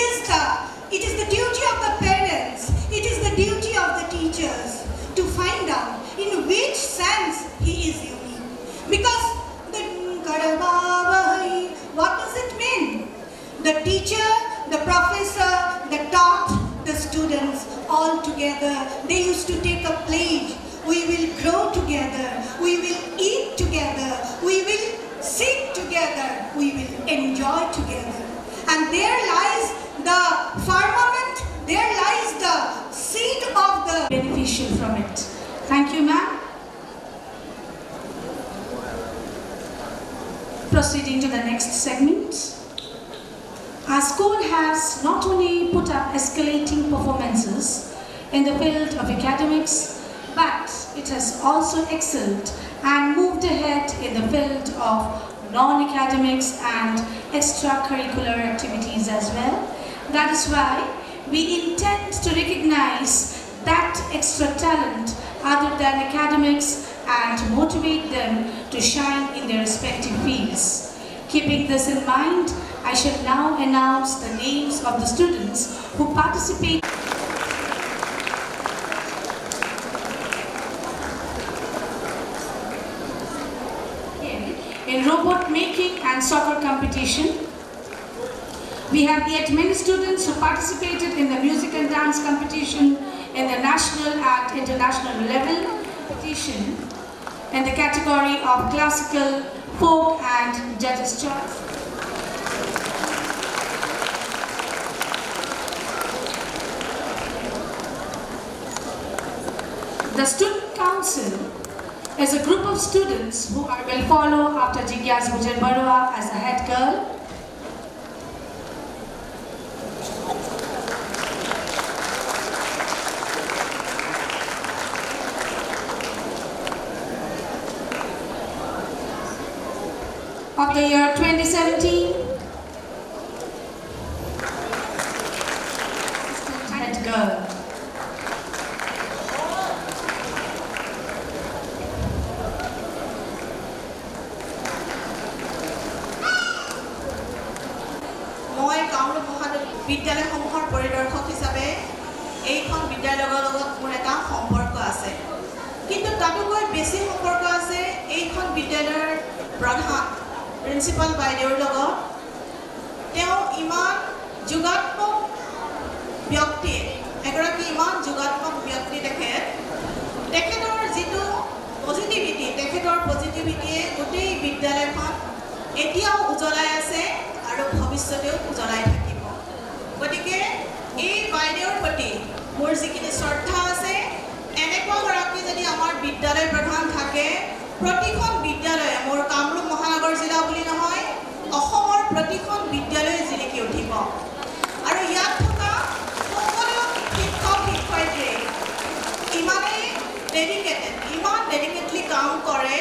is the duty of the parents, it is the duty of the teachers to find out in which sense he is unique. Because what does it mean? The teacher, the professor, the taught, the students, all together, they used to take a pledge. We will grow together, we will eat together, we will sit together, we will enjoy together. And there lies the firmament, there lies the seed of the beneficial from it. Thank you, ma'am. Proceeding to the next segment. Our school has not only put up escalating performances in the field of academics, but it has also excelled and moved ahead in the field of non-academics and extracurricular activities as well. That is why we intend to recognize that extra talent other than academics and motivate them to shine in their respective fields. Keeping this in mind, I shall now announce the names of the students who participate in robot making and soccer competition. We have yet many students who participated in the music and dance competition in the national and international level competition in the category of classical, folk and judges' choice. The Student Council is a group of students who I will follow after Jigyas Gujar Barua as the head girl. Of the year 2017, বিদ্যালয়সমূহৰ পৰিদৰ্শক হিচাপে এইখন বিদ্যালয়ৰ লগত মোৰ এটা সম্পৰ্ক আছে কিন্তু তাতোকৈ বেছি সম্পৰ্ক আছে এইখন বিদ্যালয়ৰ প্ৰধান প্ৰিন্সিপাল বাইদেউৰ লগত তেওঁ ইমান যোগাত্মক ব্যক্তি এগৰাকী ইমান যোগাত্মক ব্যক্তি তেখেতৰ যিটো পজিটিভিটি তেখেতৰ পজিটিভিটিয়ে গোটেই বিদ্যালয়খন এতিয়াও উজ্বলাই আছে আৰু ভৱিষ্যতেও উজ্বলাই থাকিব গতিকে এই বাইদেউৰ প্ৰতি মোৰ যিখিনি শ্ৰদ্ধা আছে এনেকুৱা গৰাকী যদি আমাৰ বিদ্যালয় প্ৰধান থাকে প্ৰতিখন বিদ্যালয়ে মোৰ কামৰূপ মহানগৰ জিলা বুলি নহয় অসমৰ প্ৰতিখন বিদ্যালয় জিলিকি উঠিব আৰু ইয়াত থকা সকলো শিক্ষক শিক্ষয়িত্ৰী ইমানেই ডেডিকেটলি কাম কৰে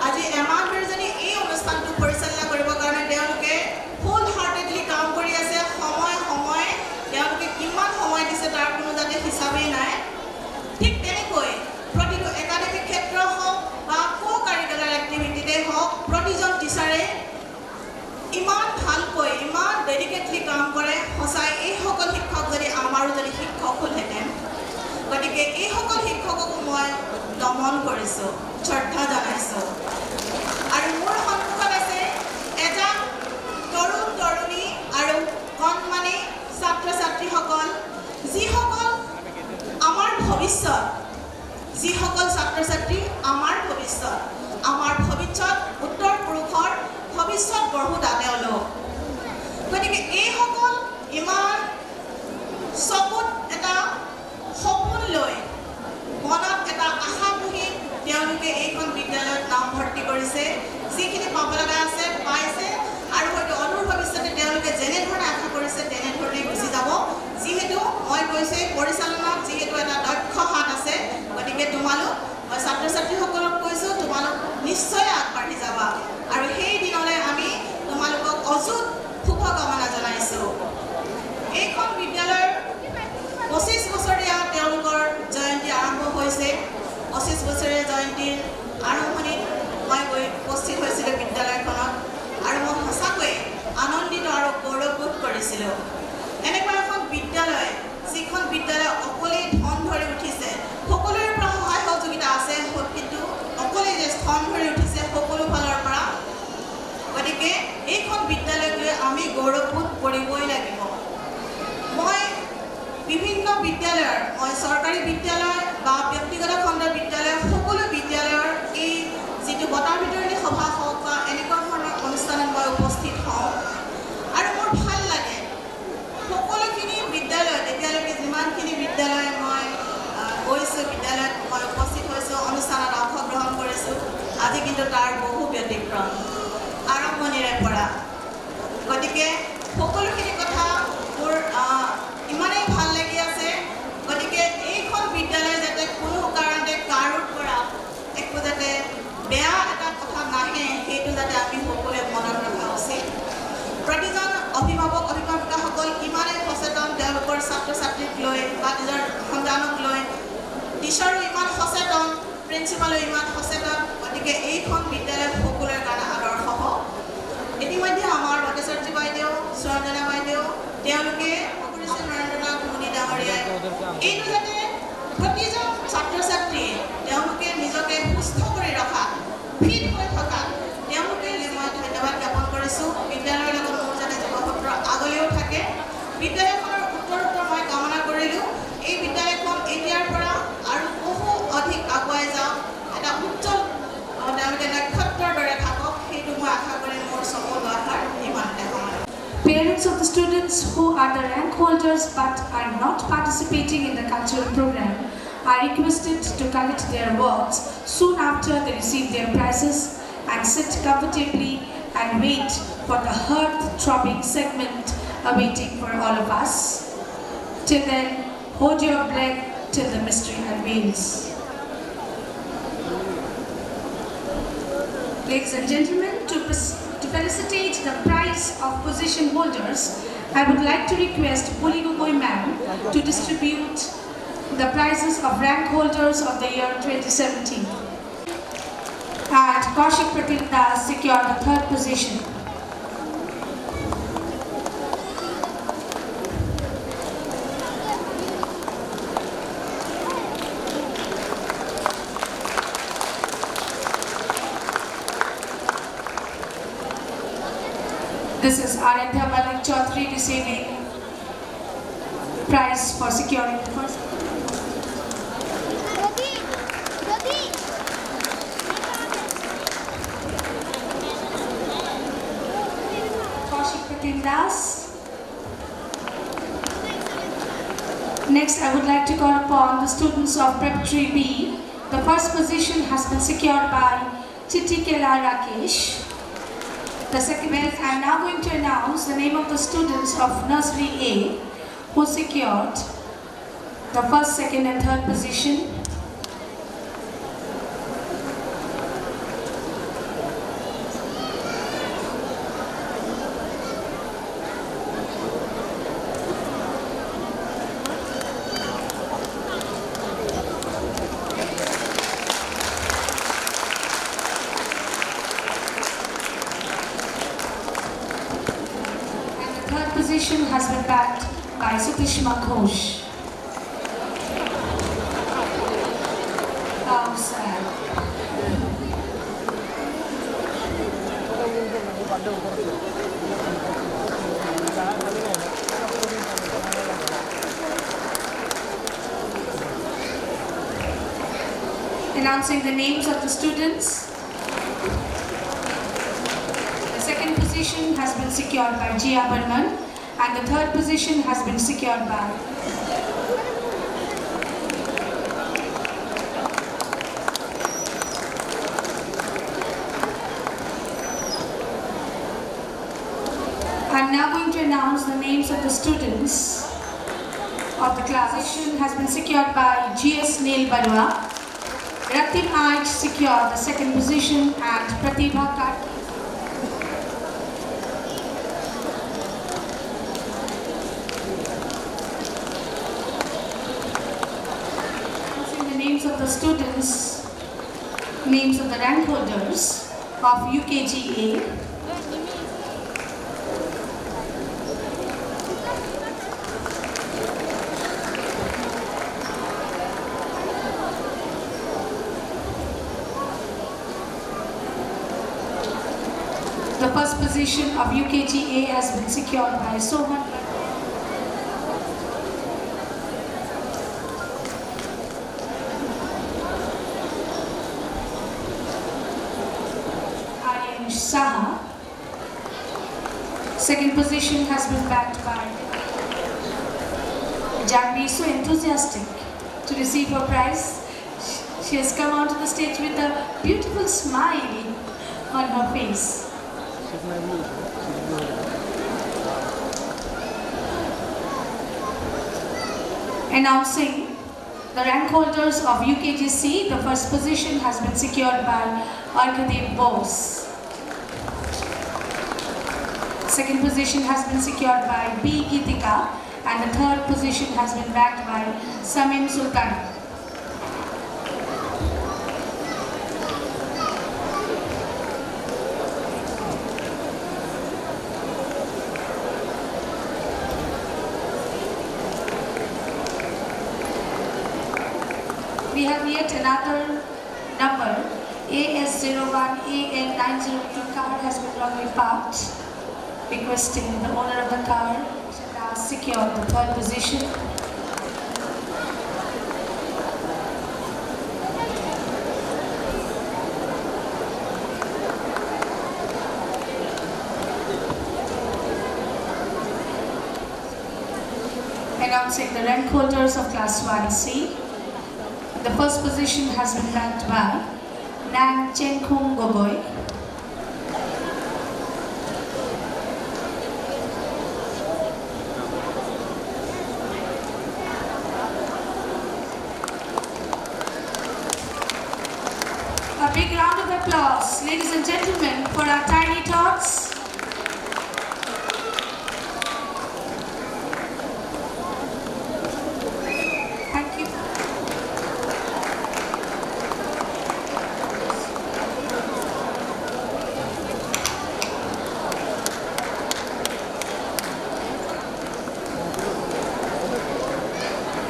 আজি এমানজনী এই অনুষ্ঠানটো পৰিচালনা কৰিবৰ কাৰণে তেওঁলোকে ফুল হাৰ্টেডলি কাম কৰি আছে সময় তেওঁলোকে কিমান সময় দিছে তাৰ কোনো যাতে হিচাপেই নাই ঠিক তেনেকৈ প্ৰতিটো একাডেমিক ক্ষেত্ৰ হওক বা কো কাৰিকুলাৰ এক্টিভিটিতে হওক প্ৰতিজন টিচাৰে ইমান ভালকৈ ইমান ডেডিকেটলি কাম কৰে সঁচাই এইসকল শিক্ষক যদি আমাৰো যদি শিক্ষক হ'লহেঁতেন গতিকে এইসকল শিক্ষককো মই নমন কৰিছোঁ শ্ৰদ্ধা জনাইছোঁ আৰু মোৰ সন্মুখত আছে এজন তৰুণ তৰুণী আৰু কণমানি ছাত্ৰ ছাত্ৰীসকল যিসকল আমাৰ ভৱিষ্যত যিসকল ছাত্ৰ ছাত্ৰী আমাৰ ভৱিষ্যত উত্তৰ পুৰুষৰ ভৱিষ্যত গঢ়োতা তেওঁলোক গতিকে এইসকল ইমান চকুত এটা সপোন লৈ মনত এটা আশা পুহি তেওঁলোকে এইখন বিদ্যালয়ত নাম ভৰ্তি কৰিছে যিখিনি পাব লগা আছে পাইছে আৰু হয়তো অদূৰ ভৱিষ্যতে তেওঁলোকে যেনেধৰণে আশা কৰিছে তেনেধৰণে গুচি যাব যিহেতু মই কৈছোঁ পৰিচালনাত যিহেতু এটা দক্ষ হাত আছে গতিকে তোমালোক মই ছাত্ৰ ছাত্ৰীসকলক কৈছোঁ তোমালোক নিশ্চয় আগবাঢ়ি যাবা আৰু সেই দিনলৈ আমি তোমালোকক অযুত শুভকামনা জনাইছোঁ এইখন বিদ্যালয়ৰ 25 বছৰীয়া তেওঁলোকৰ জয়ন্তী আৰম্ভ হৈছে 25 বছৰীয়া জয়ন্তীৰ আৰম্ভণিত মই গৈ উপস্থিত হৈছিলোঁ বিদ্যালয়খনত আৰু মই সঁচাকৈয়ে আনন্দিত আৰু গৌৰৱবোধ কৰিছিলোঁ এনেকুৱা এখন বিদ্যালয় যিখন বিদ্যালয় অকলেই ধন ধৰি উঠিছে সকলোৰে পৰা সহায় সহযোগিতা আছে কিন্তু অকলেই যে ধন ধৰি উঠিছে সকলো ফালৰ পৰা গতিকে এইখন বিদ্যালয়ক লৈ আমি গৌৰৱবোধ কৰিবই লাগিব মই বিভিন্ন বিদ্যালয়ৰ মই চৰকাৰী বিদ্যালয় বা ব্যক্তিগত খণ্ডৰ বিদ্যালয় সকলো বিদ্যালয়ৰ এই যিটো বঁটা বিতৰণী সভা হওক বা এনেকুৱা ধৰণৰ অনুষ্ঠানত মই উপস্থিত হওঁ আৰু মোৰ ভাল লাগে সকলোখিনি বিদ্যালয়ত এতিয়ালৈকে যিমানখিনি বিদ্যালয় মই গৈছোঁ বিদ্যালয়ত মই উপস্থিত হৈছোঁ অনুষ্ঠানত অংশগ্ৰহণ কৰিছোঁ আজি কিন্তু তাৰ বহু ব্যতিক্ৰম আৰম্ভণিৰে পৰা গতিকে সকলোখিনি কথা মোৰ ইমানেই ভাল লাগি আছে গতিকে এইখন বিদ্যালয় যাতে কোনো কাৰণতে কাৰোৰ পৰা একো যাতে বেয়া এটা কথা নাহে সেইটো যাতে আমি সকলোৱে মনত ৰখা উচিত প্ৰতিজন অভিভাৱক অভিভাৱিকাসকল ইমানেই সচেতন তেওঁলোকৰ ছাত্ৰ ছাত্ৰীক লৈ বা নিজৰ সন্তানক লৈ টিচাৰো ইমান সচেতন প্ৰিন্সিপালো ইমান সচেতন গতিকে এইখন বিদ্যালয় সকলোৰে কাৰণে আদৰ্শ হ'ব ইতিমধ্যে আমাৰ ভট্টাচাৰ্য বাইদেউ সুৰঞ্জনা বাইদেউ তেওঁলোকে এইটো যাতে প্ৰতিজন ছাত্ৰ ছাত্ৰীয়ে তেওঁলোকে নিজকে সুস্থ কৰি ৰখা ফিট হৈ থকা তেওঁলোকে মই ধন্যবাদ জ্ঞাপন কৰিছোঁ বিদ্যালয়ৰ লগত মোৰ যাতে জীৱপত্ৰ আগলৈও থাকে বিদ্যালয়খনৰ উত্তৰোত্তৰ মই কামনা কৰিলোঁ এই বিদ্যালয়খন এতিয়াৰ পৰা আৰু বহু অধিক আগুৱাই যাওক এটা উজ্জ্বল তেওঁলোকে নক্ষত্ৰৰ দৰে থাকক সেইটো মই আশা কৰি মোৰ সকলো আশাৰ ইমানতে সমানে Parents of the students who are the rank holders but are not participating in the cultural program are requested to collect their awards soon after they receive their prizes and sit comfortably and wait for the heart-throbbing segment awaiting for all of us. Till then, hold your breath till the mystery unveils. Ladies and gentlemen, to felicitate the prize of position holders, I would like to request Puli Gogoi ma'am to distribute the prizes of rank holders of the year 2017. And Kaushik Pratilda secured the third position. This is Anthem Chaudhary receiving prize for securing the first. Next, I would like to call upon the students of Preparatory B. The first position has been secured by Chitikela Rakesh. The second, I am now going to announce the name of the students of Nursery A who secured the first, second and third position. Has been backed by Sutishma Ghosh. How sad. Announcing the names of the students. The second position has been secured by Jia Burman. And the third position has been secured by I'm now going to announce the names of the students of the class. Position has been secured by GS Neil Barua. Ratim Aich secured the second position and Pratibha Kat. Of the students, names of the rank holders of UKGA. The first position of UKGA has been secured by Sohan. Saha. Second position has been backed by Janvi, so enthusiastic to receive her prize. She has come onto the stage with a beautiful smile on her face. Announcing the rank holders of UKGC, the first position has been secured by Arkadev Bose. Second position has been secured by B. Gitika and the third position has been backed by Samim Sultan. We have yet another number, AS01AN902 card has been wrongly parked. Requesting the owner of the car to now secure the third position. Announcing the rank holders of Class 1C. The first position has been backed by Nang Chen Khung Gogoi. A big round of applause, ladies and gentlemen, for our tiny tots. Thank you.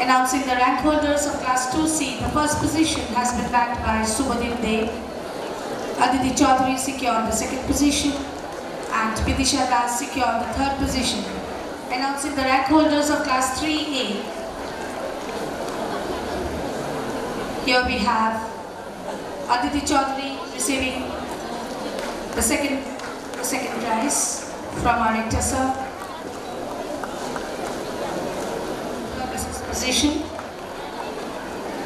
Announcing the rank holders of Class 2C, the first position has been backed by Subodhim Dev. Aditi Chaudhary secured the second position and Bidisha Das secured the 3rd position. Announcing the rank holders of Class 3A. Here we have Aditi Chaudhary receiving the second prize from our rector sir. Position.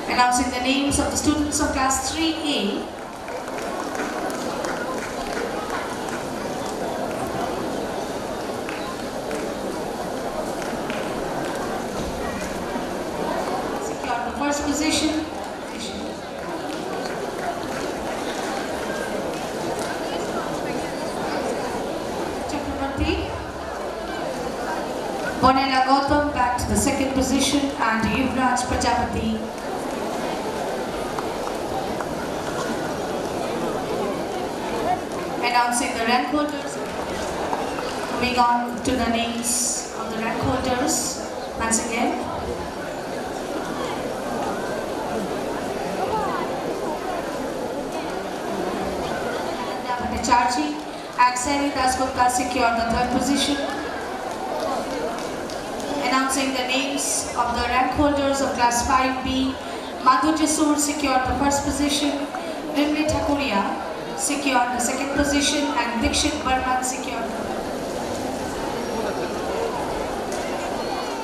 Announcing the names of the students of Class 3A. Secured the 1st position. Bonella Gautam back to the 2nd position, and Yuvraj Prajapati announcing the rank holders. Moving on to the names of the rank holders once again. Charji and Sari Dasgupta secured the 3rd position. Announcing the names of the rank holders of Class 5B, Madhu Jasur secured the 1st position, Rimli Thakuria secured the 2nd position, and Dikshit Barman secured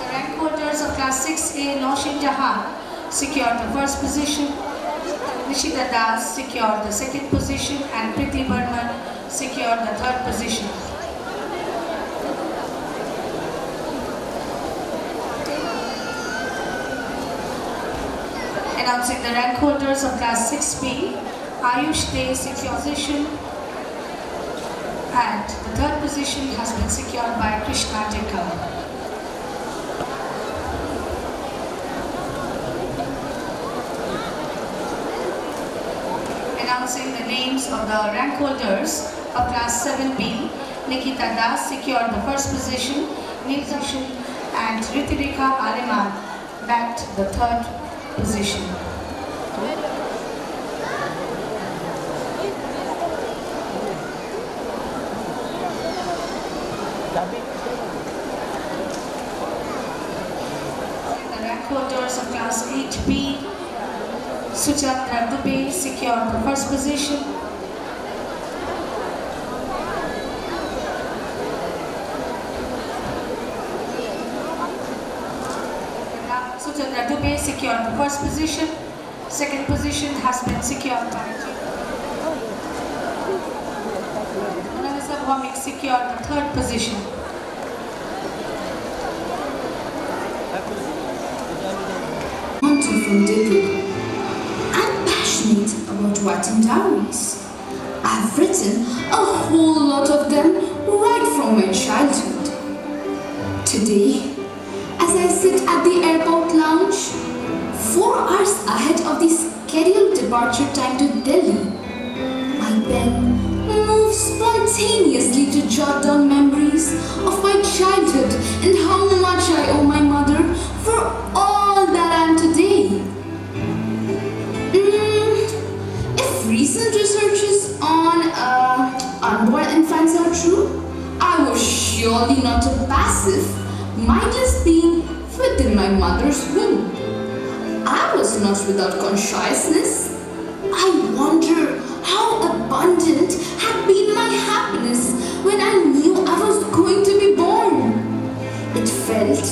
the rank holders of Class 6A, Noshin Jahan secured the 1st position, Nishita Das secured the 2nd position, and Priti Barman secured the 3rd position. Announcing the rank holders of Class 6B, Ayush Day secured position, and the 3rd position has been secured by Krishna Dekar. Announcing the names of the rank holders of Class 7B, Nikita Das secured the 1st position, Nilsashin and Ritirika Aleman backed the 3rd position. The rank holders of Class 8B, Suchatra Dubey secured the 1st position. Suchatra Dubey secured the 1st position. 2nd position has been secured by Monalisa Bhomik secured the 3rd position. From Jubilee. I'm passionate about writing diaries. I've written a whole lot of them right from my childhood. Today, as I sit at the airport lounge, 4 hours ahead of the scheduled departure time to Delhi, my pen moves spontaneously to jot down memories of my childhood and how much I owe my mother for all that I am today. If recent researches on unborn infants are true, I was surely not a passive, mindless being within my mother's womb. I was not without consciousness. I wonder how abundant had been my happiness when I knew I was going to be born. It felt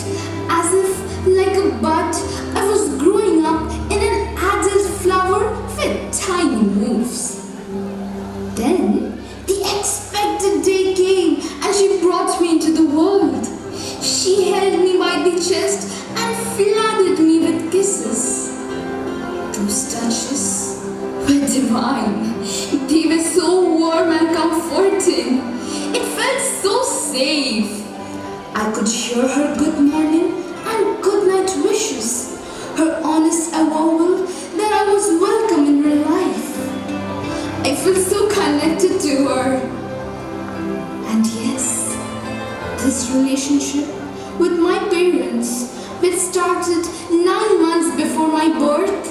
as if, like a bud, I was growing up in an adult flower with tiny moves. Then, the expected day came and she brought me into the world. She held me by the chest and flooded me with kisses. Those touches were divine. They were so warm and comforting. It felt so safe. I could hear her good morning and good night wishes, her honest avowal that I was welcome in her life. I feel so connected to her. And yes, this relationship with my parents, which started 9 months before my birth,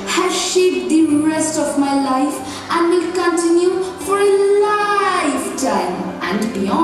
has shaped the rest of my life and will continue for a lifetime and beyond.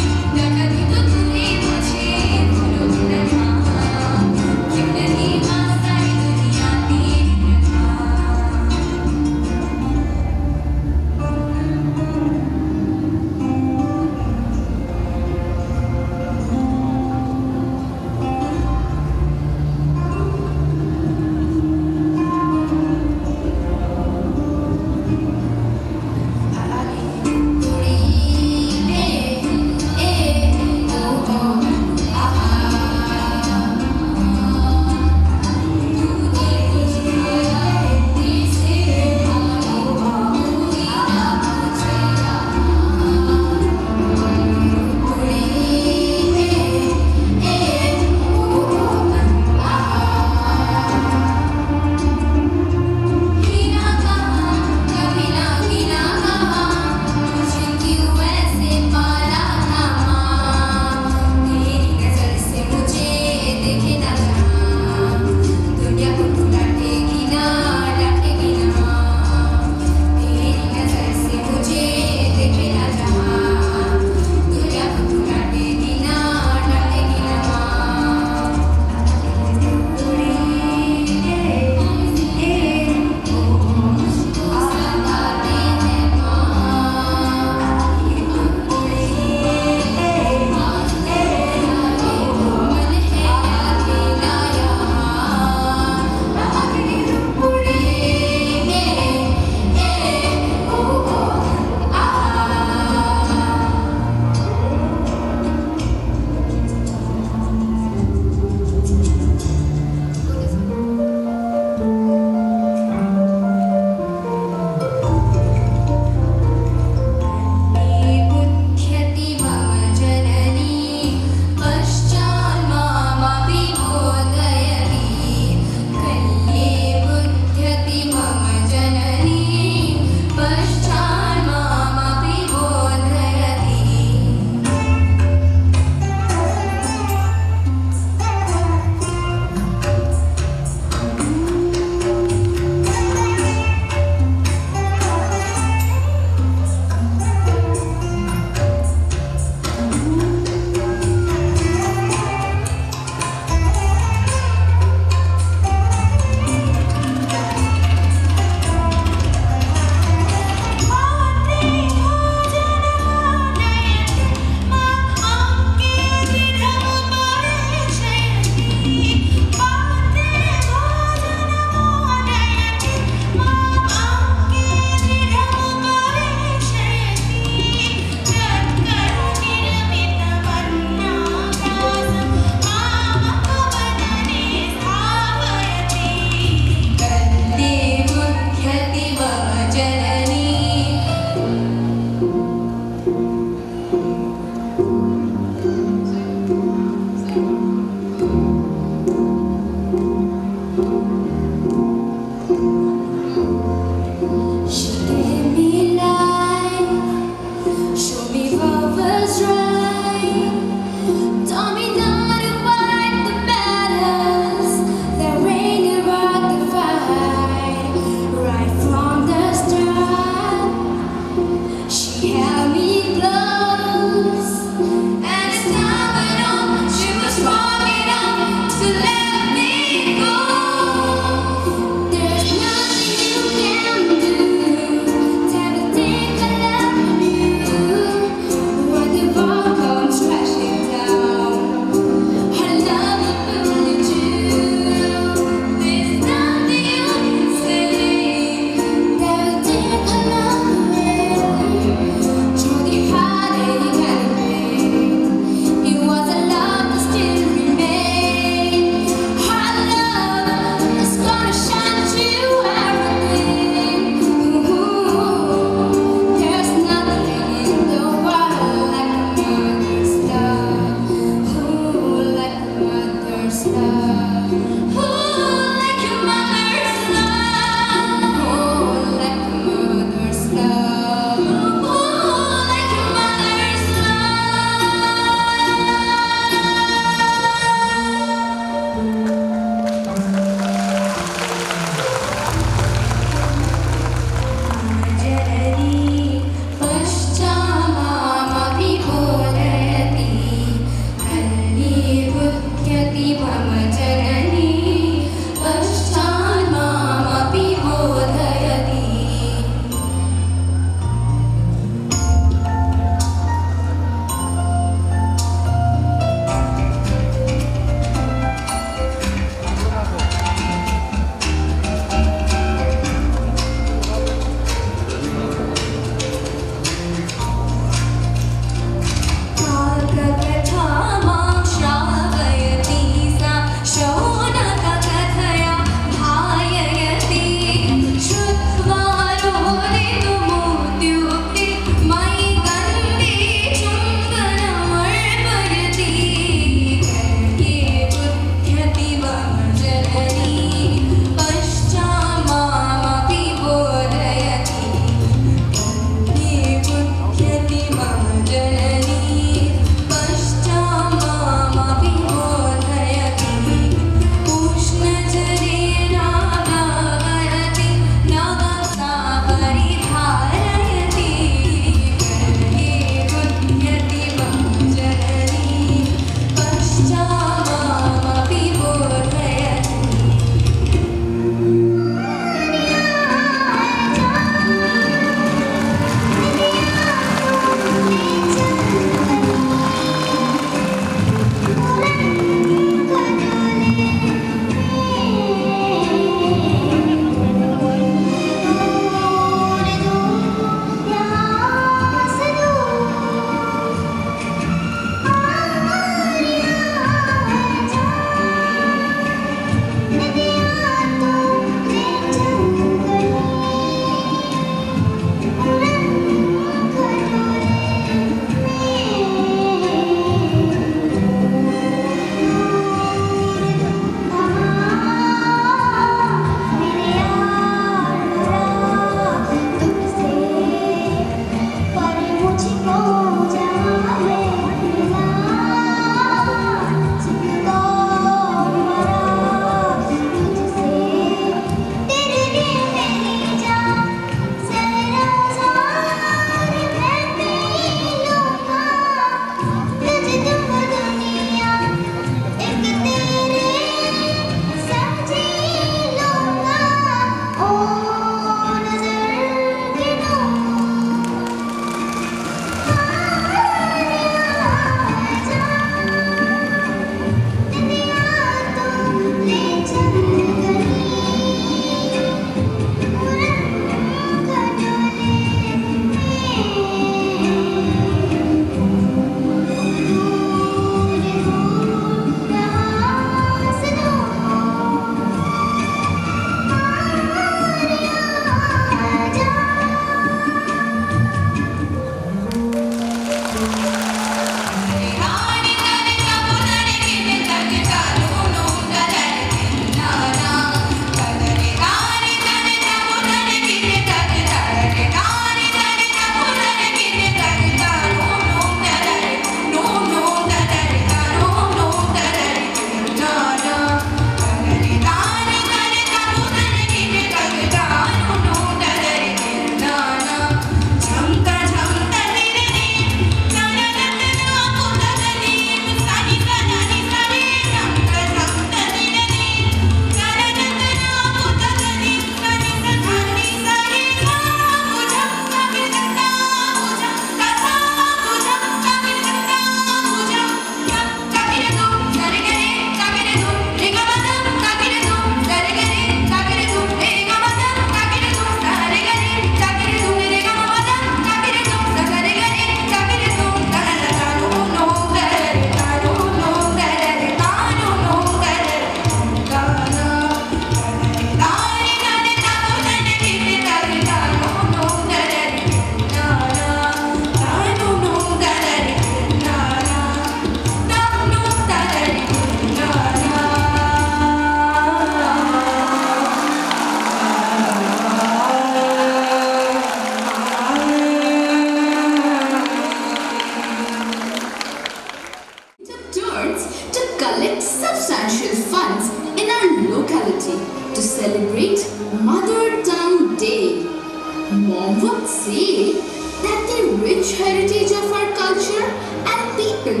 heritage of our culture and people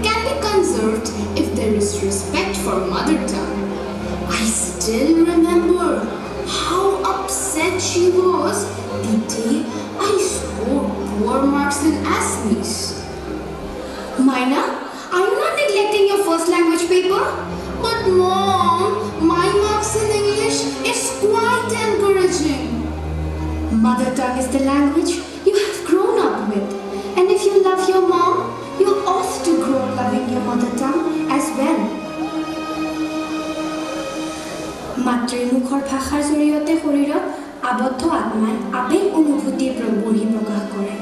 can be conserved if there is respect for mother tongue. I still remember how upset she was the day I scored poor marks in ASMEs. Maina, are you not neglecting your first language paper? But Mom, my marks in English is quite encouraging. Mother tongue is the language you have grown up with. And if you love your mom, you ought to grow loving your mother tongue as well. মাতৃমুখৰ ভাষাৰ জৰিয়তে শৰীৰত আবদ্ধ আত্মাই আবেগ অনুভূতিৰ বহি প্ৰকাশ কৰে।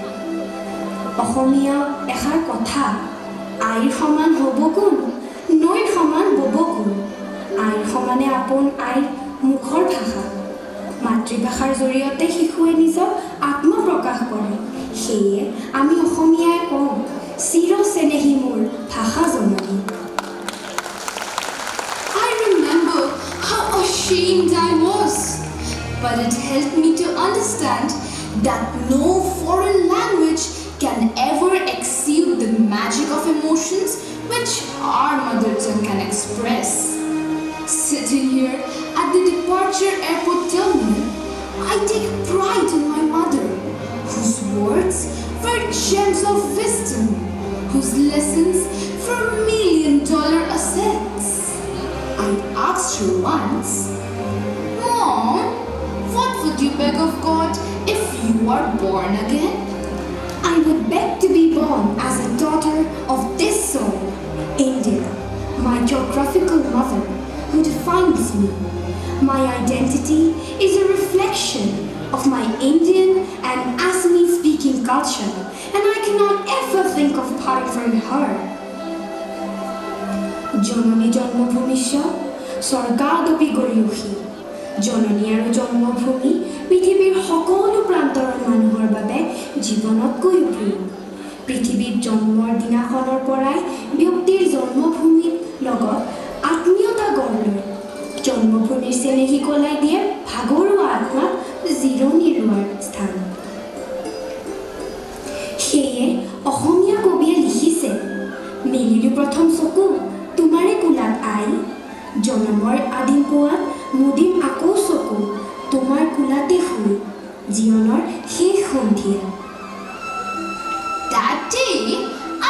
অসমীয়া এষাৰ কথা, আইৰ সমান হ'ব কোন, নৈৰ সমান বব কোন। আইৰ সমানে আপোন আইৰ মুখৰ ভাষা। মাতৃভাষাৰ জৰিয়তে শিশুৱে নিজৰ আত্মা প্ৰকাশ কৰে। সেয়ে আমি অসমীয়াই কওঁ, চিৰ চেনেহী মোৰ ভাষা জননী। How ashamed I was, but it helped me to understand that no foreign language can ever exceed the magic of emotions which our mother tongue can express. Sitting here at the departure airport terminal, I take pride in my mother, whose words were gems of wisdom, whose lessons were $1,000,000 assets. I asked her once, Mom, what would you beg of God if you are born again? I would beg to be born as a daughter of this soul, India, my geographical mother, who defines me. My identity is a reflection of my Indian and Assamese-speaking culture, and I cannot ever think of parting from her. জননী জন্মভূমিশ্চ স্বৰ্গাদপি গৰীয়সী। জননী আৰু জন্মভূমি পৃথিৱীৰ সকলো প্ৰান্তৰৰ মানুহৰ বাবে জীৱনতকৈও প্ৰিয়। পৃথিৱীত জন্মৰ দিনাখনৰ পৰাই ব্যক্তিৰ জন্মভূমিৰ লগত আত্মীয়তা গঢ় লয়। জন্মভূমিৰ চেনেহী কলাই দিয়ে ভাগৰুৱা আত্মাক জিৰণি লোৱাৰ স্থান। সেয়ে অসমীয়া কবিয়ে লিখিছে, মেলিলো প্ৰথম চকু তোমাৰে কোলাত আই, জনমৰ আদিম পোৱাত মুদিম আকৌ চকু তোমাৰ কোলাতে শুই, জীৱনৰ শেষ সন্ধিয়া। That day,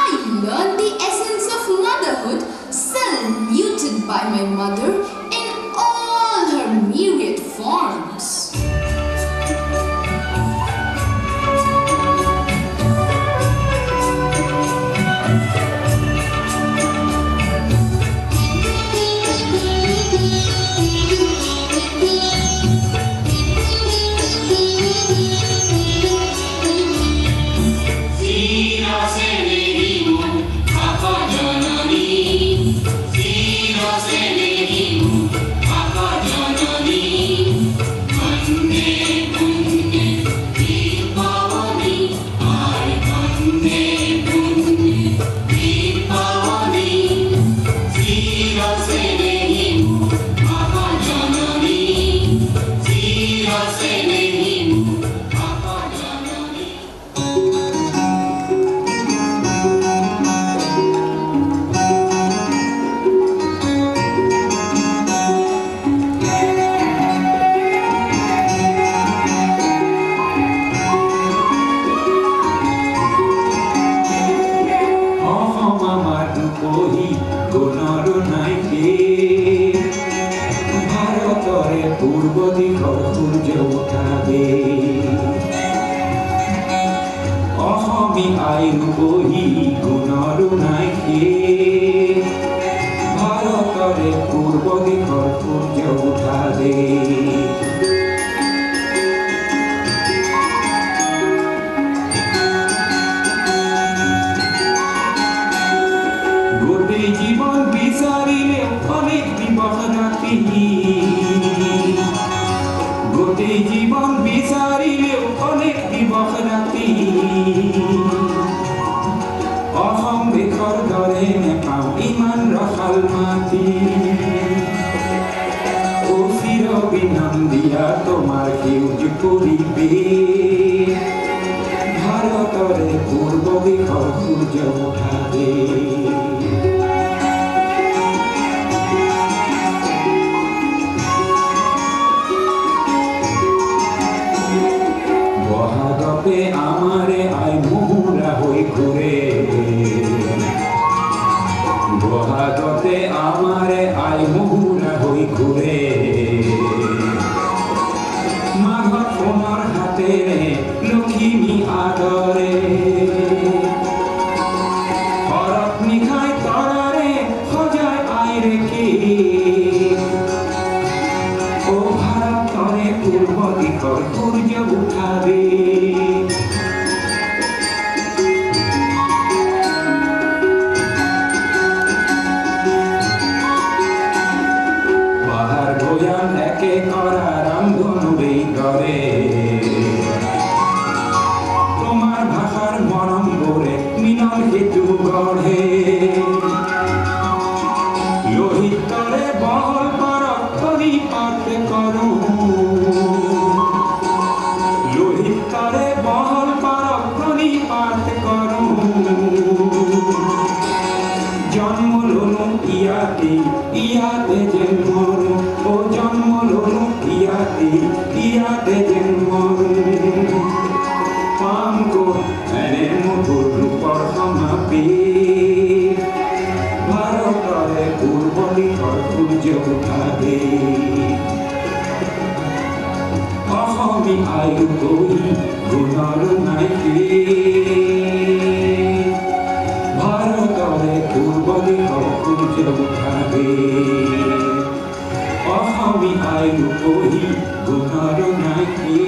I learned the essence of motherhood, saluted by my mother in all her myriad forms. ভারতরে সূর্য উঠাবে বহাগতে আমারে আই মুহুরা হই ঘুরে বহাগতে আমারে আই মুহুরা হই ঘুরে মাঘত তোমার হাতে লক্ষ্মী আদরে হরত নিখাই তরারে সজায় আইরে কি ও ভারত তরে পূর্ব দিকর সূর্য উঠাবে পাহাড় ভয়ান একে করা রামধনুরে করে তোমার ভাষার মরম করে মিলন হেতু গড়ে লোহিত তরে বহল পরত পরিপাত করু লোহিত তরে বহল পরত পরিপাত করু জন্ম লনু ইয়াতে ইয়াতে জন্মরু ও জন্ম লনু ইয়াতে জন্মরু পাম কো এনে মধুর রূপর সমাপি ভারতরে পূর্ব দিশৰ সূৰ্য উঠাবে অসমী আয়ু গৈ গুণৰ নাইকি ভারতরে পূর্ব দিশৰ সূৰ্য উঠাবে অসমী আয়ু গৈ গুণৰ Nike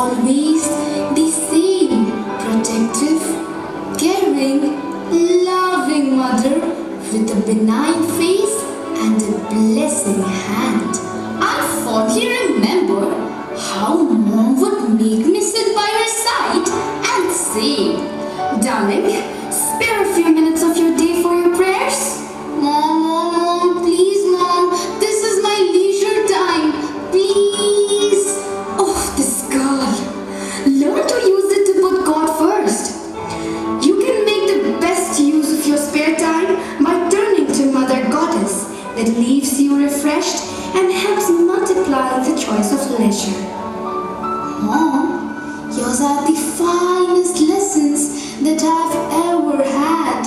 always the same protective, caring, loving mother with a benign face and a blessing hand. I fondly remember how Mom would make me sit by her side and say, "Darling, spare a few minutes of your day for your prayers." Mom, please Mom, this is my leisure time, please. Oh, this girl. Learn to use it to put God first. You can make the best use of your spare time by turning to Mother Goddess that leaves you refreshed and helps multiply the choice of leisure. Mom, yours are the finest lessons that I've ever had.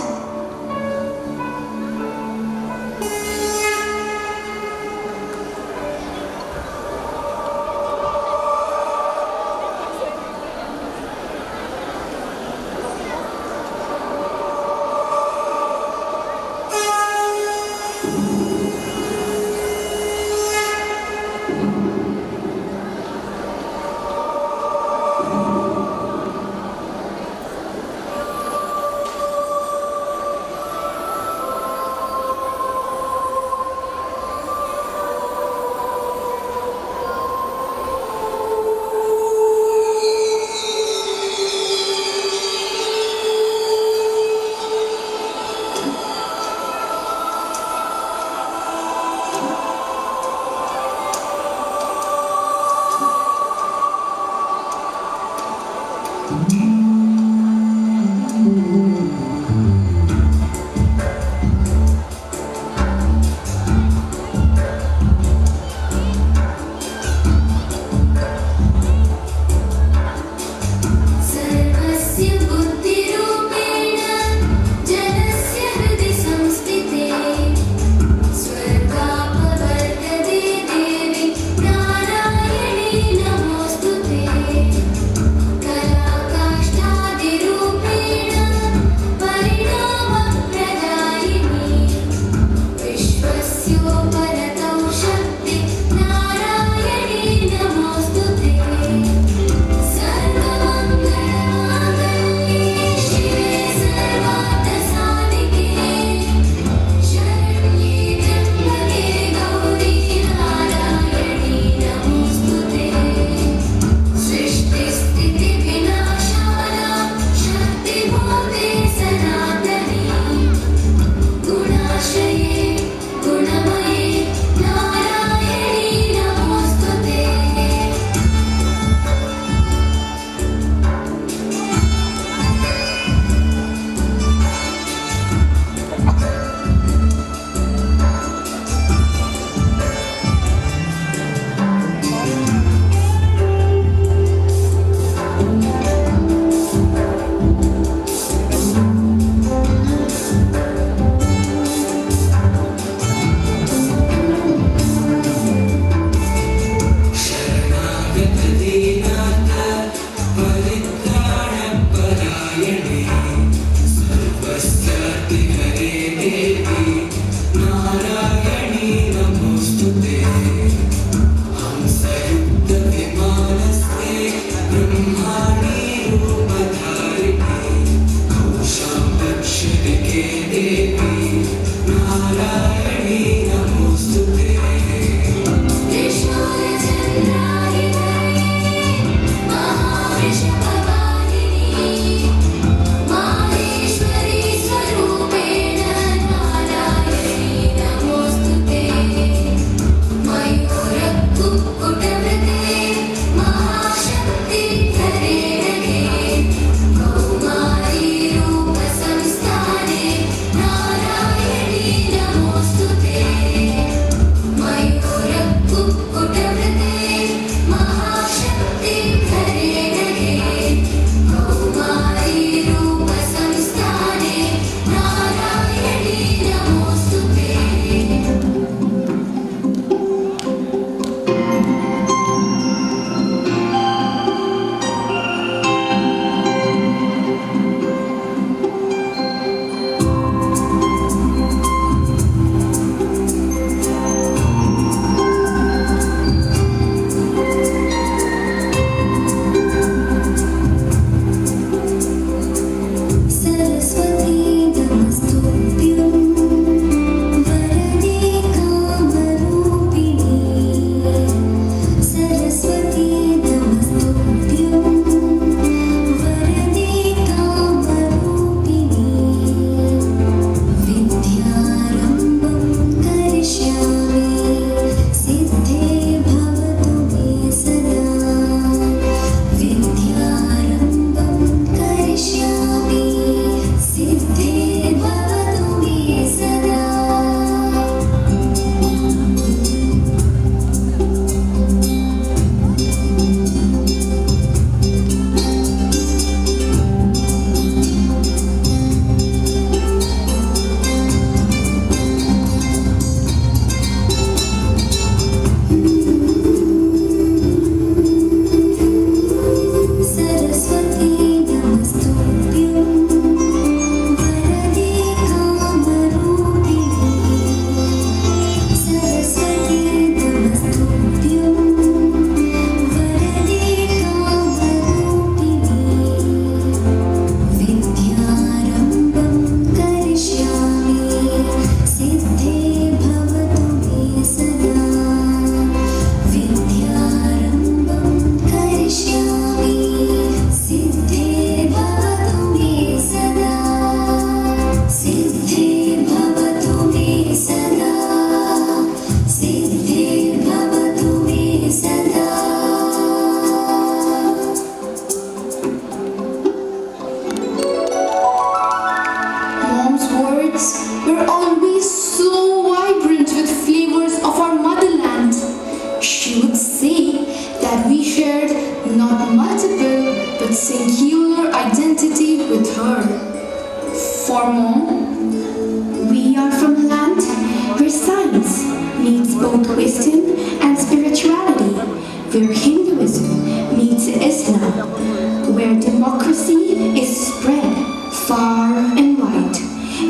shared not multiple but singular identity with her. For Mom, we are from a land where science meets both wisdom and spirituality, where Hinduism meets Islam, where democracy is spread far and wide,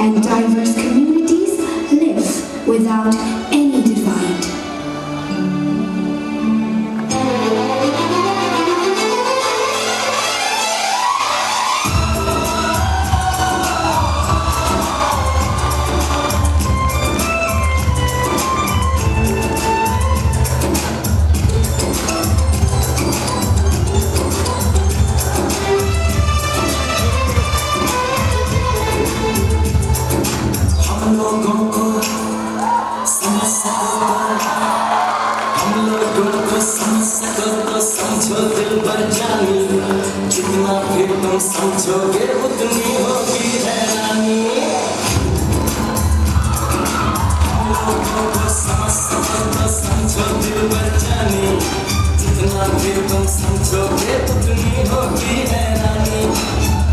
and diverse communities live without any divide. समझोगे उतनी होगी हैरानी लोगों को समझ तो समझो दिल भर जानी जितना भी तुम समझोगे उतनी होगी हैरानी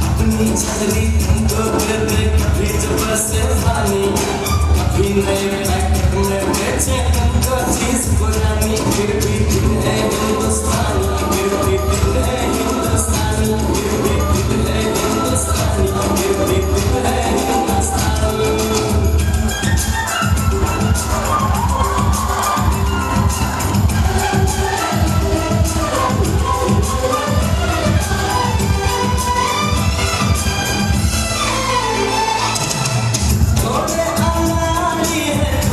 अपनी छतरी तुमको दे दे कभी जब से पानी कभी नए पैकेट में बेचे तुमको चीज पुरानी फिर भी दिल है हिंदुस्तानी फिर भी दिल है हिंदुस्तानी फिर भी दिल है हिंदुस्तानी फिर भी दिल है हिंदुस्तानी थोड़े अनाड़ी है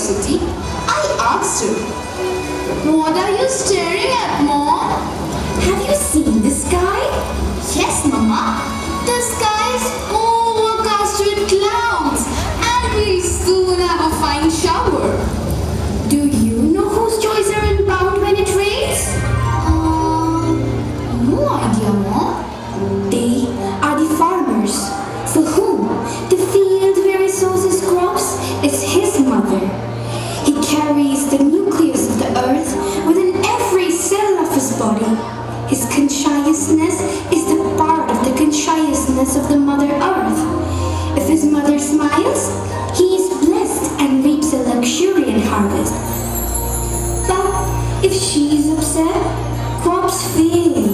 curiosity, I asked her, "What are you staring at, Mom? Have you seen the sky?" "Yes, Mama. The sky is overcast with clouds and we'll soon have a fine shower." "Do you know whose joys are unbound when it rains?" "No idea, Mom." "They are the farmers, for whom the field where he sows his crops is his mother. He carries the nucleus of the earth within every cell of his body. His consciousness is the part of the consciousness of the Mother Earth. If his mother smiles, he is blessed and reaps a luxuriant harvest. But if she is upset, crops fail."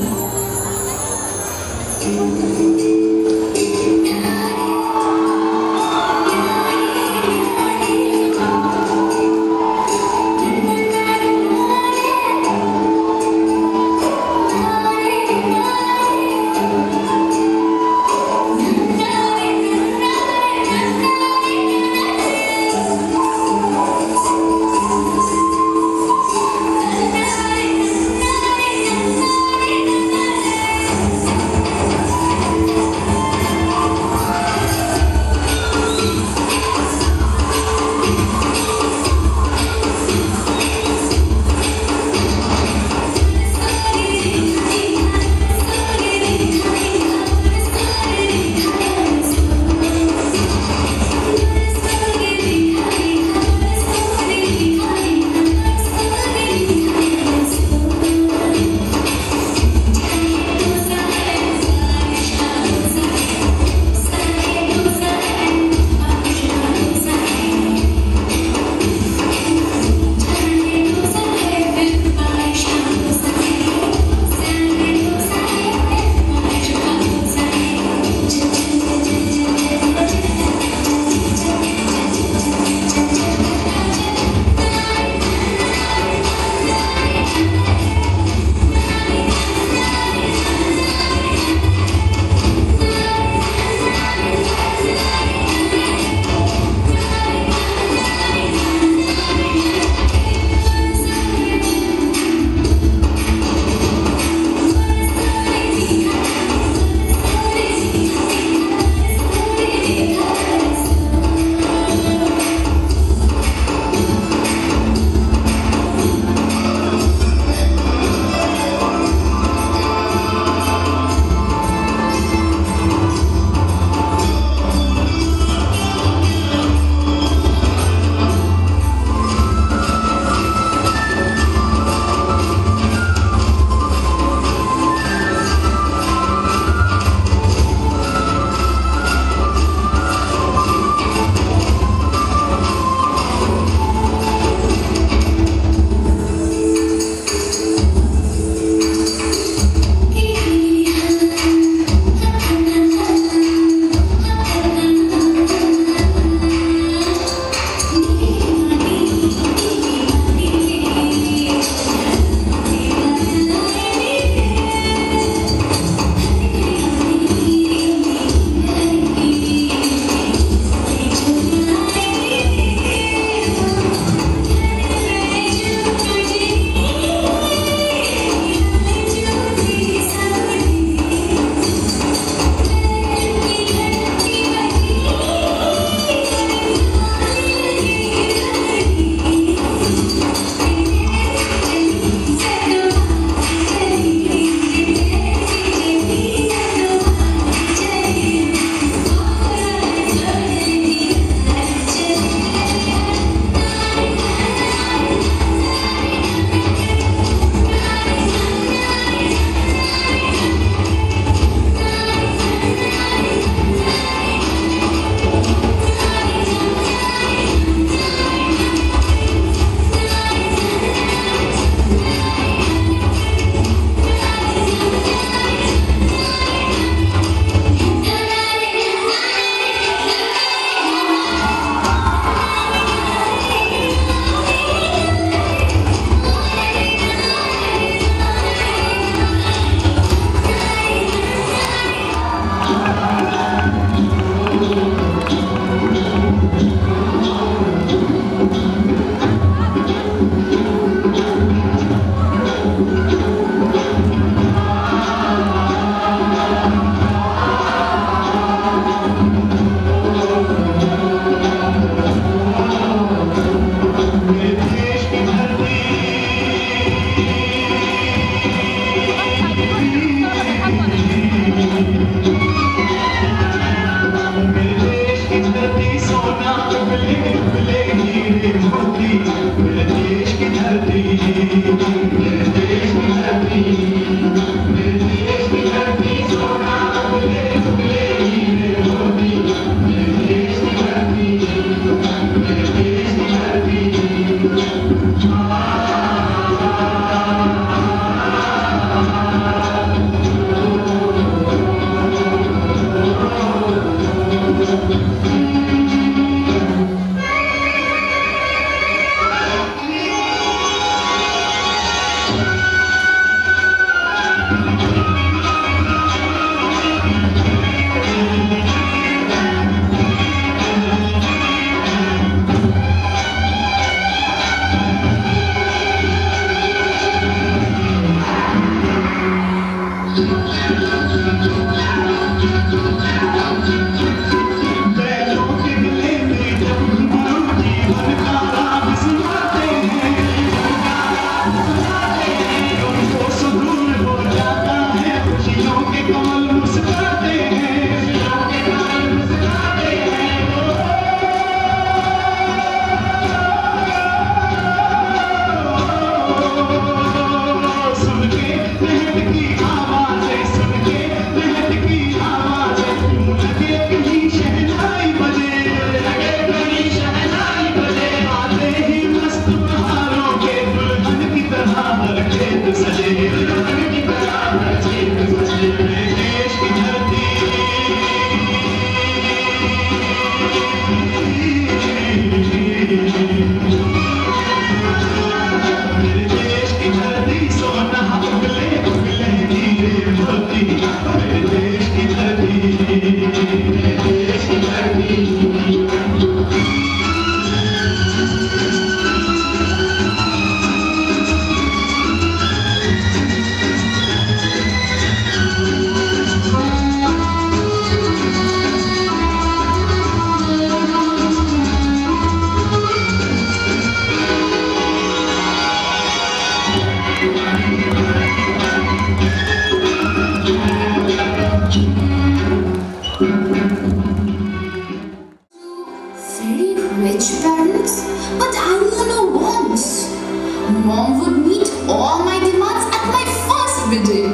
mom would meet all my demands at my first bidding.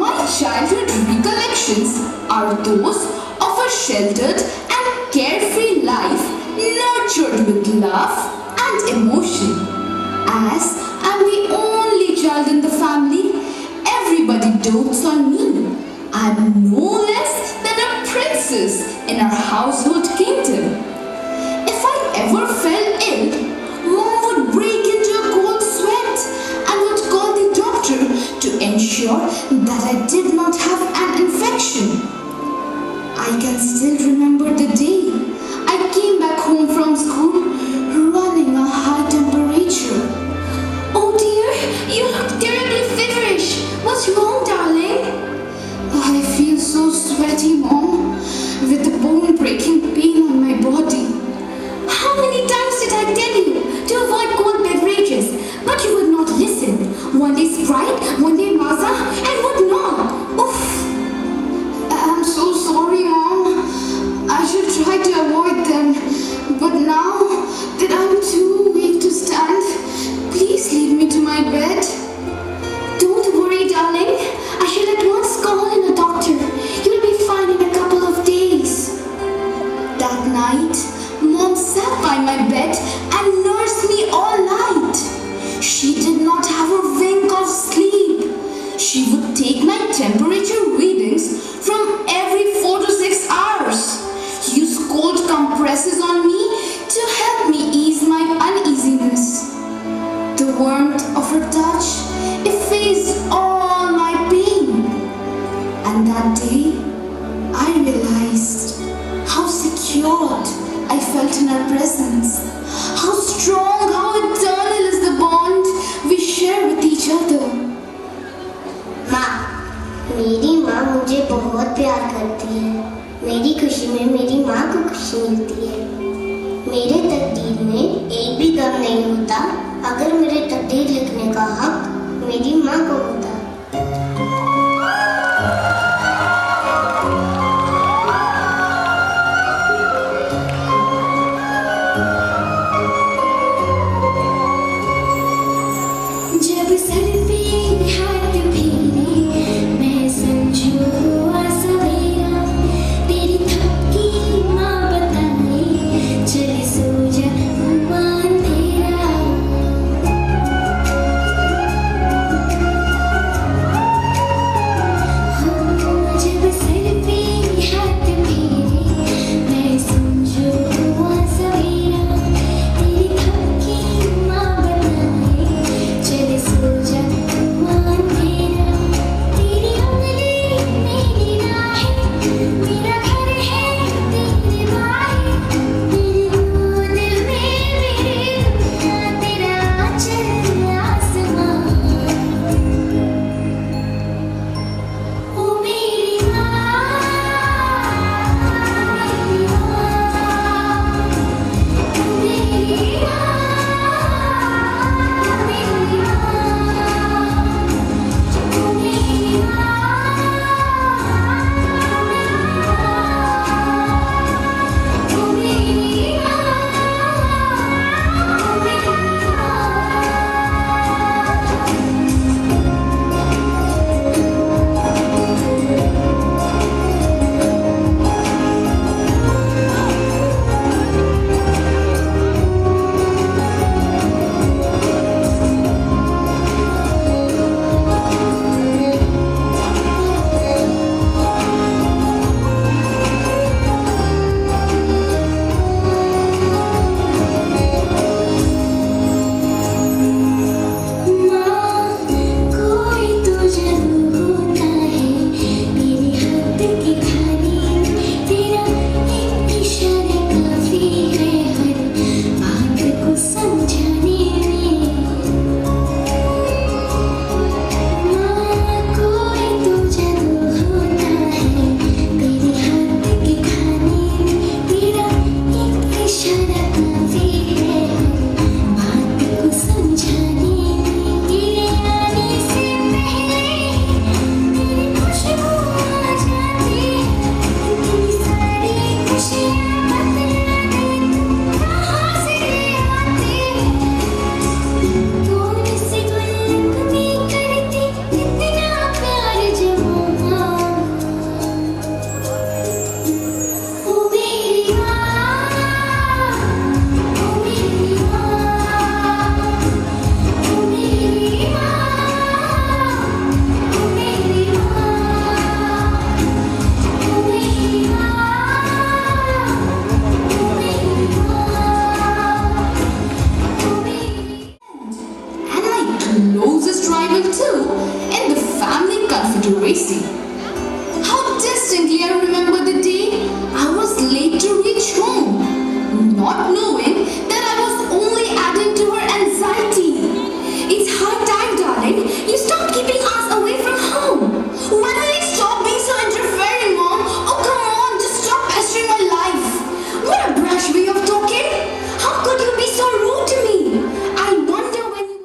My childhood recollections are those of a sheltered and carefree life nurtured with love and emotion. As I'm the only child in the family, everybody dotes on me. I'm no less than a princess in our household kingdom. If I ever fell ill, Mom would break into a cold sweat and would call the doctor to ensure that I did not have an infection. I can still remember the day I came back home from school running a high temperature. Oh dear, you look terribly feverish. What's wrong, darling? I feel so sweaty, Mom, with the bone-breaking pain on my body. How many times did I tell you to avoid cold beverages? But you would not listen. One day Sprite, one day Maaza, and what not? Oof! I'm so sorry, Mom. I should try to avoid them. But now that I'm too weak to stand, please lead me to my bed. Don't worry, darling. I should at once call in a doctor. You'll be fine in a couple of days. That night, Mom sat by my bed and nursed me all night. She did not have a wink of sleep. She would take my temperature readings from every 4 to 6 hours, use cold compresses on me to help me ease my uneasiness. The warmth of her touch effaced all my pain. And that day, I realized how secured I felt in her presence. How strong, how eternal is the bond we share with each other. माँ, मेरी माँ मुझे बहुत प्यार करती है। मेरी खुशी में मेरी माँ को खुशी मिलती है। मेरे तकदीर में एक भी गम नहीं होता अगर मेरे तकदीर लिखने का हक मेरी माँ को होता। rival too in the family confederacy. How distinctly I remember the day I was late to reach home, not knowing that I was only adding to her anxiety. It's high time, darling. You stop keeping us away from home. Why don't you stop being so interfering, Mom? Oh, come on, just stop pestering my life. What a brash way of talking. How could you be so rude to me? I wonder when you...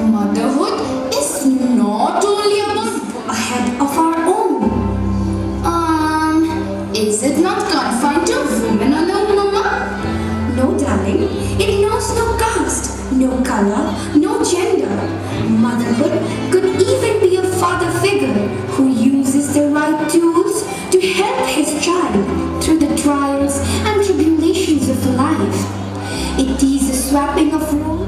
Motherhood is not only about a head of our own. Is it not confined to women alone, Mama? No, color, no gender. Motherhood could even be a father figure who uses the right tools to help his child through the trials and tribulations of life. It is a swapping of roles.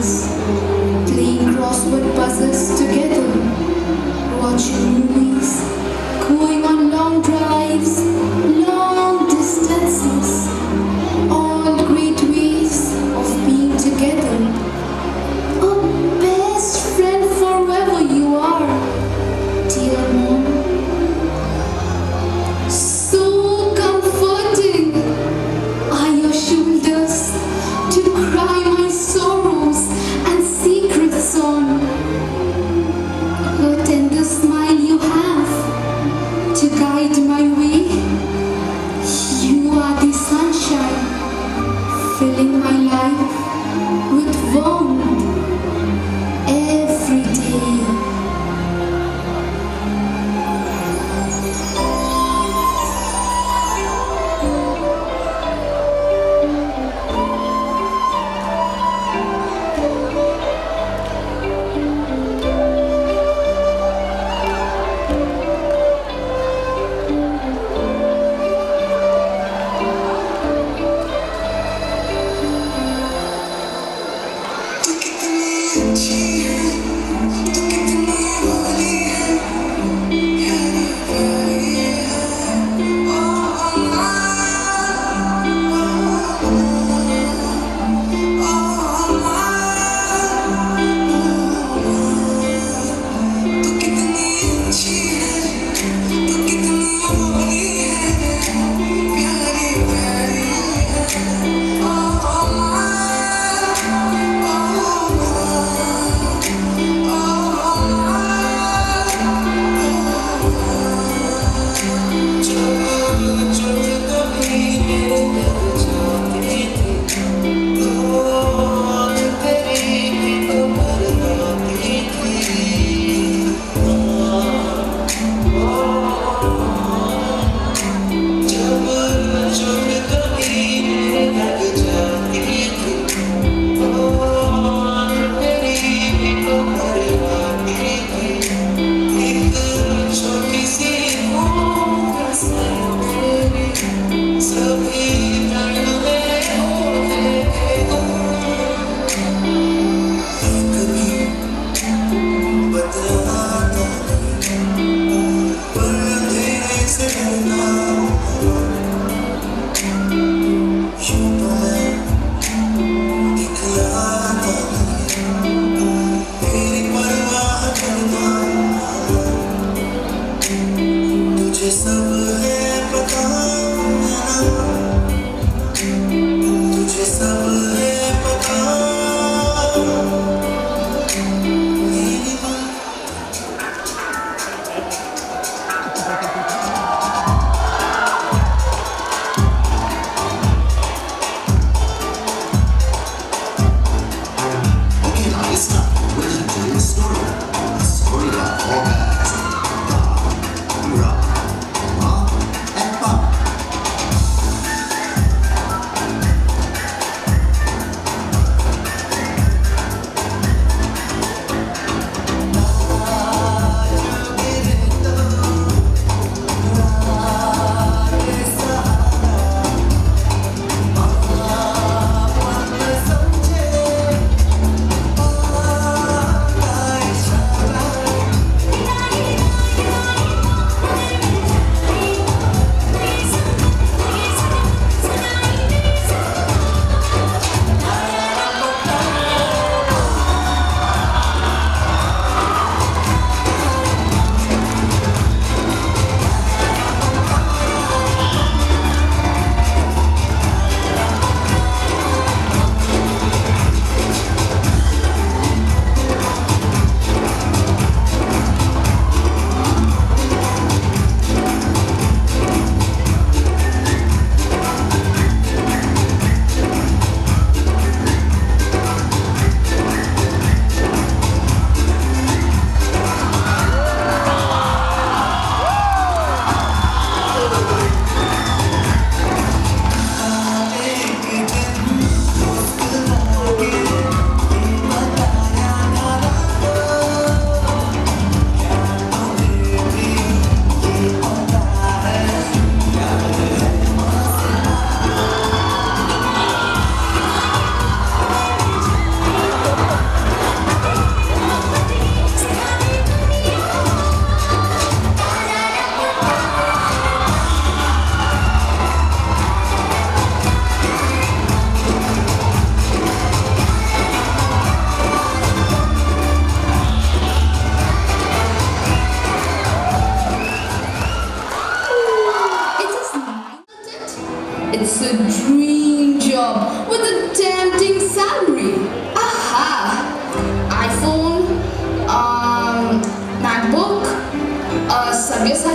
friends, playing crossword puzzles together, watching movies, going on long drives, long distances, all great ways of being together. A best friend forever you are, dear mom. So comforting are your shoulders to cry my sorrows and secrets on. A tender smile you have to guide my way. You are the sunshine, filling my life with warmth every day.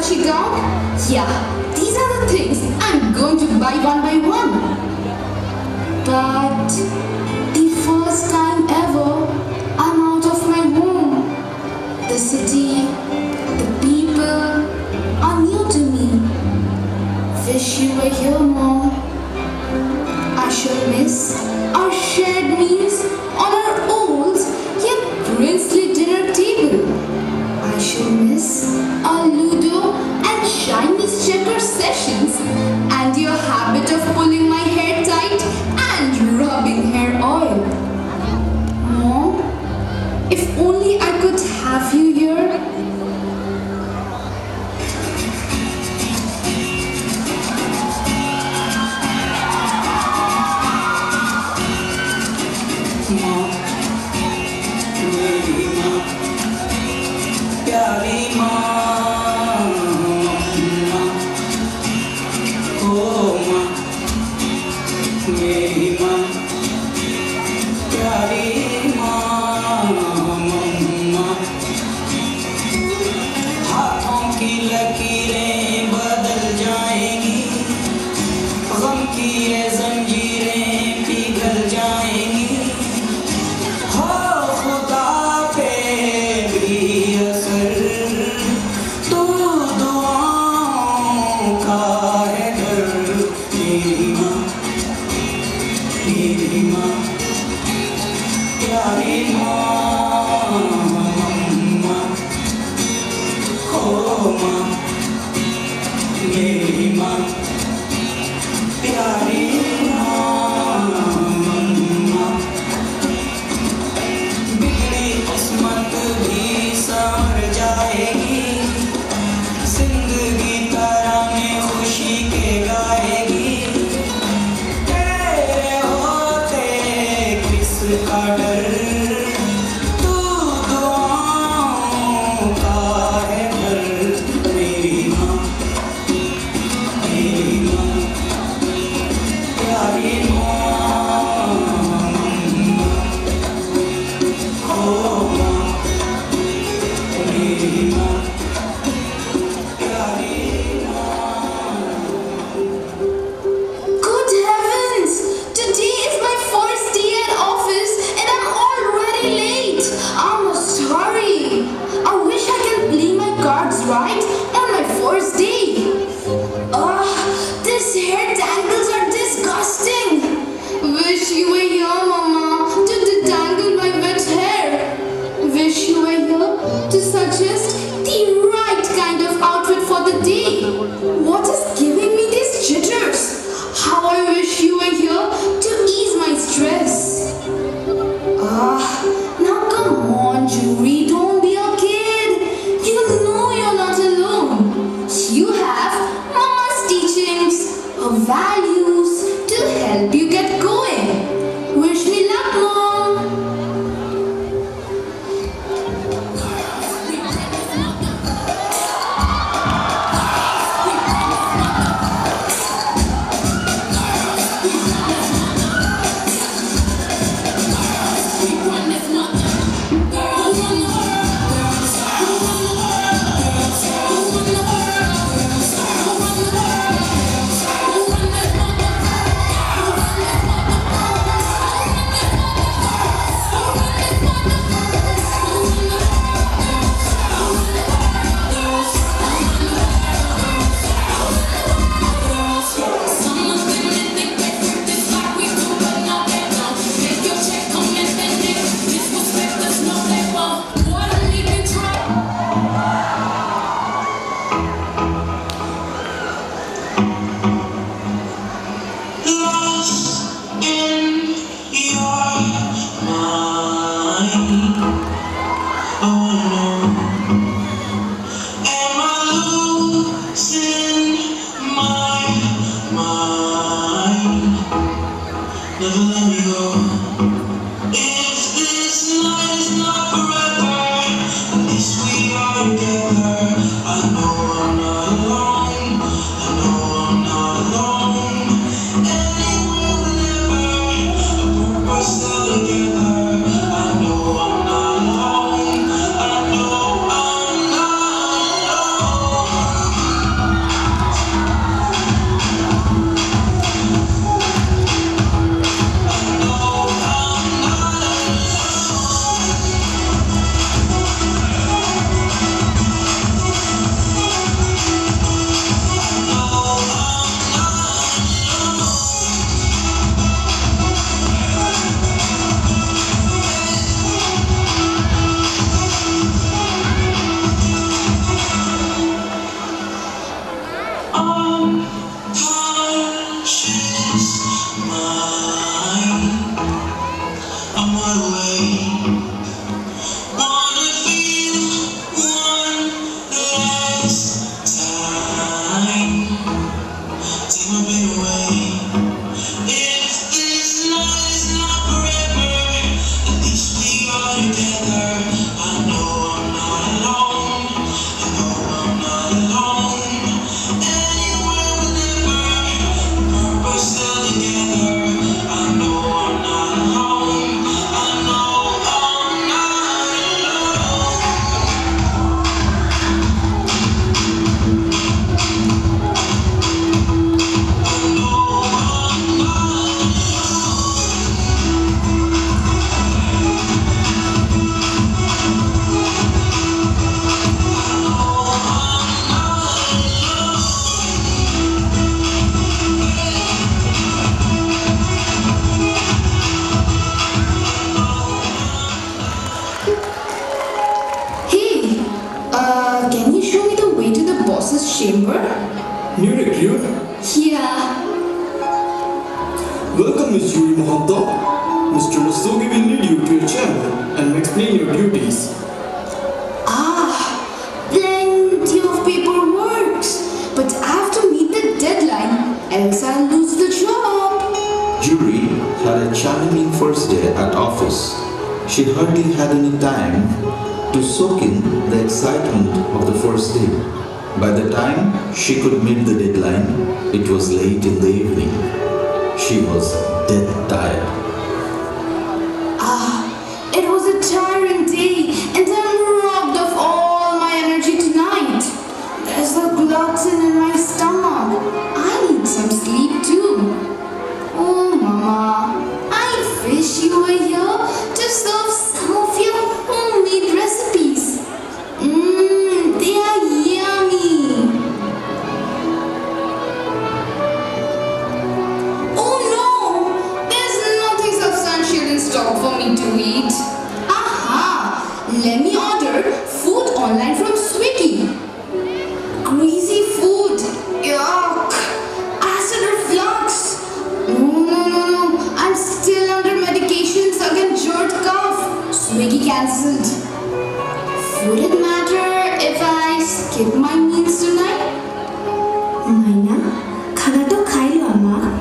Versace gown? Yeah, these are the things I'm going to buy one by one. But the first time ever, I'm out of my home. The city, the people are new to me. Wish you were here, Mom. I shall miss our shared meals on our old yet princely dinner table. I shall miss our Ludo and Chinese checker sessions and your habit of pulling my hair tight and rubbing hair oil. Mom, if only I could have you here. I know I'm not alone. Chamber? New recruit? Yeah. Welcome, Miss Julie Mohanto. Mr. Rastogi will lead you to your chamber and explain your duties. Plenty of paperwork. But I have to meet the deadline, else I'll lose the job. Julie had a challenging first day at office. She hardly had any time to soak in the excitement of the first day. By the time she could meet the deadline, it was late in the evening. She was dead tired. It was a tiring day and I'm robbed of all my energy tonight. There's a glutton in my stomach. I need some sleep too. Oh, Mama, I wish you were here to serve some of your homemade recipes. They are yummy. Oh no, there's nothing substantial in stock for me to eat. Let me order food online from Swiggy. Greasy food. Yuck. Acid reflux. No. I'm still under medications against jerk cough. Swiggy cancelled. Would it matter if I skip my meals tonight? Maina, khana to khai lo ama.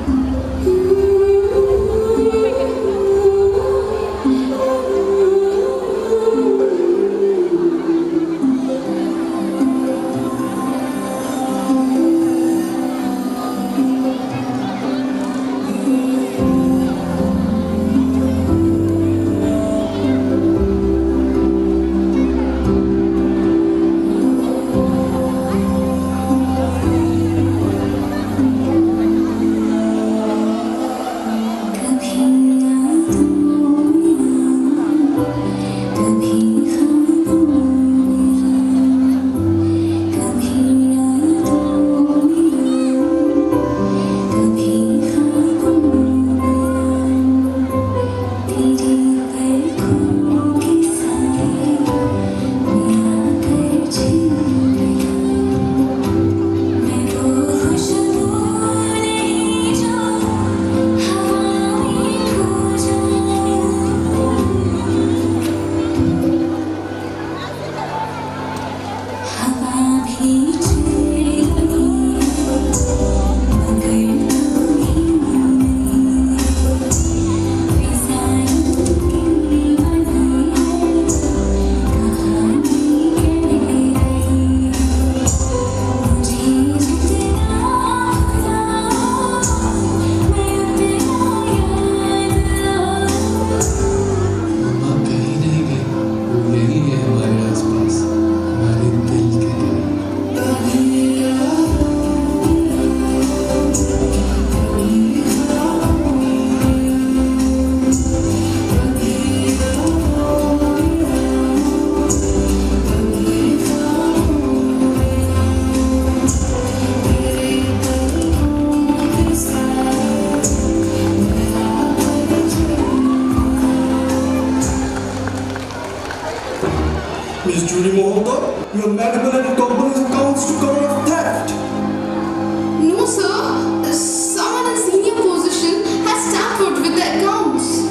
Miss Julie Mohanto, you have manipulated company's accounts to cover up theft. No, sir. Someone in senior position has tampered with the accounts.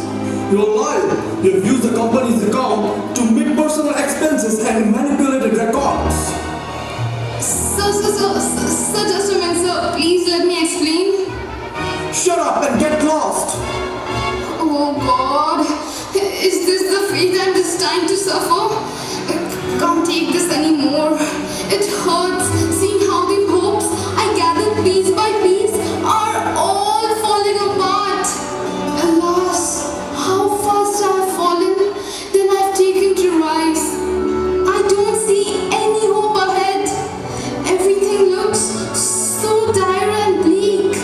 You're lying. You have used the company's account to meet personal expenses and manipulated records. Sir, just a minute, sir. Please let me explain. Shut up and get lost. Oh God, is this the fate I'm destined time to suffer. I can't take this anymore. It hurts seeing how the hopes I gathered piece by piece are all falling apart. Alas, how fast I've fallen, then I've taken to rise. I don't see any hope ahead. Everything looks so dire and bleak.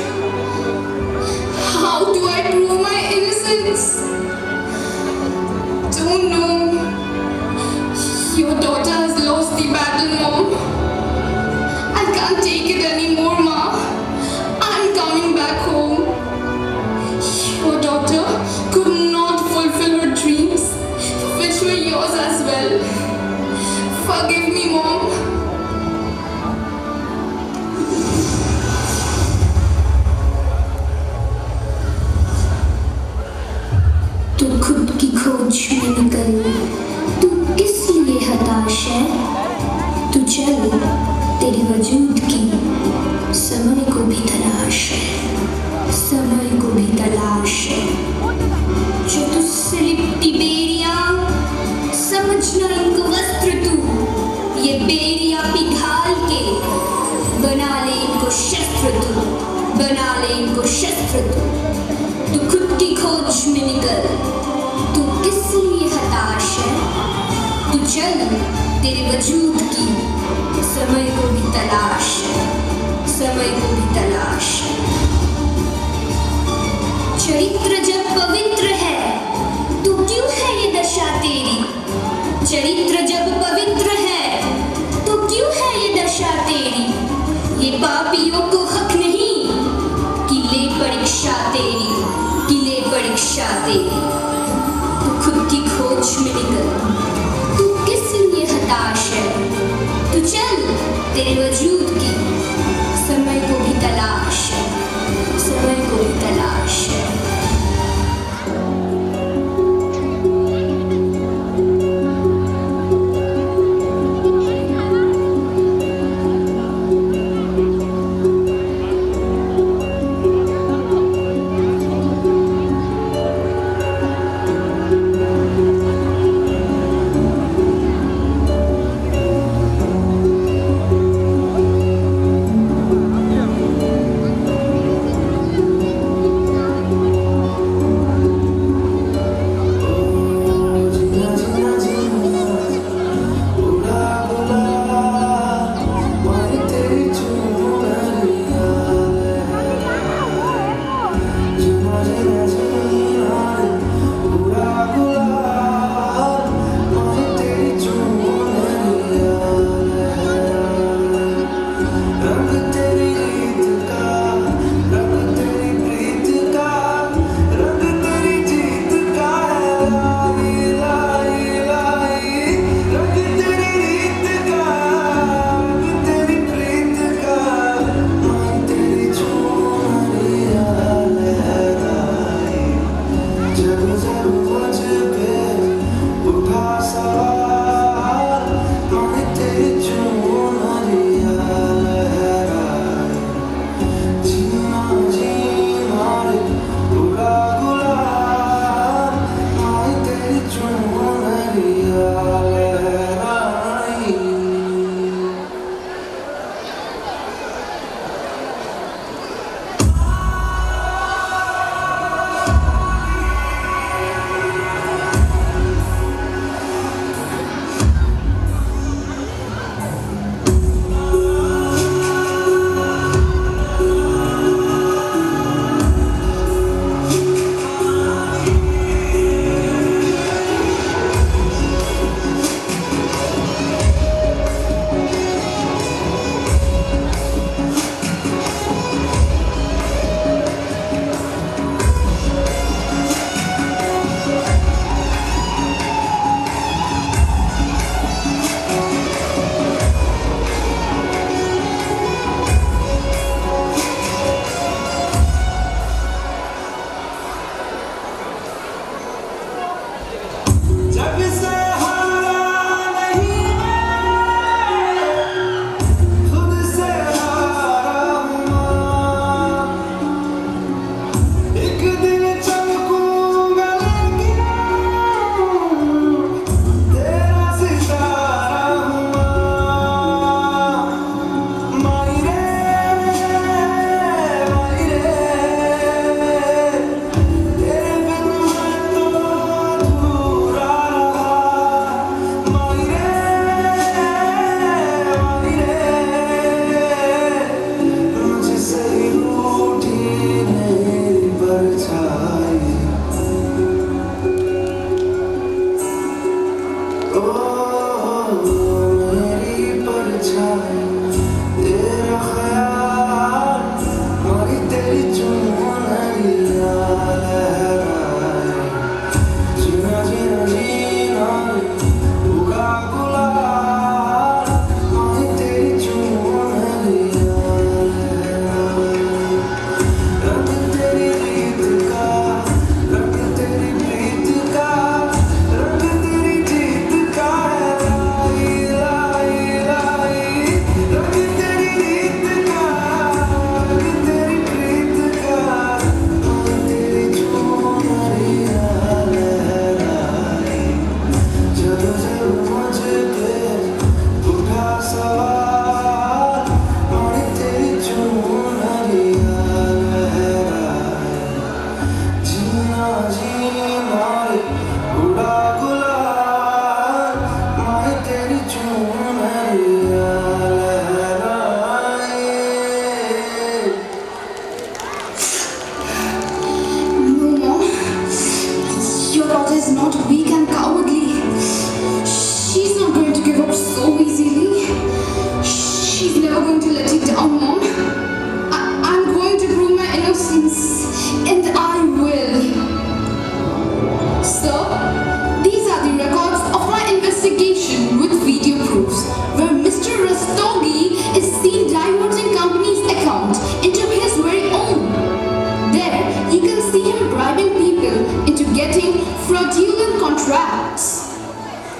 How do I prove my innocence? Don't know. Your daughter has lost the battle, Mom. I can't take it anymore, Ma. I'm coming back home. Your daughter could not fulfill her dreams, which were yours as well. Forgive me, Mom. तू खुद की खोज में निकल, तू किस लिए हताश है? तू चल, तेरी वजूद की समय को भी तलाश है, समय को भी तलाश है। जो तुझसे लिपटी बेरियां, समझना इनको वस्त्र तू, ये बेरियां पिघाल के बना ले इनको शस्त्र तू, बना ले इनको शस्त्र तू। तू खुद की खोज में निकल, तू किस लिए हताश है? तू चल, तेरे वजूद की समय को भी तलाश है, समय को भी तलाश है। चरित्र जब पवित्र है, तो क्यों है ये दशा तेरी? चरित्र जब पवित्र है, तो क्यों है ये दशा तेरी? ये पापियों को हक नहीं कि ले परीक्षा तेरी, कि ले परीक्षा तेरी। तू खुद की खोज में निकल, तू किस लिए हताश है?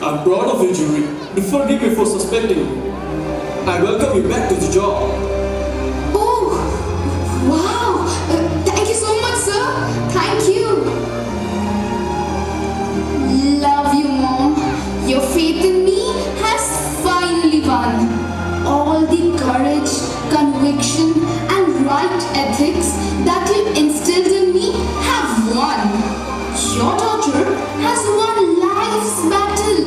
I'm proud of you, Jubilee. Forgive me for suspending you. I welcome you back to the job. Oh, wow! Thank you so much, sir. Thank you. Love you, Mom. Your faith in me has finally won. All the courage, conviction, and right ethics that you instilled in me have won. Your daughter has won life's battle.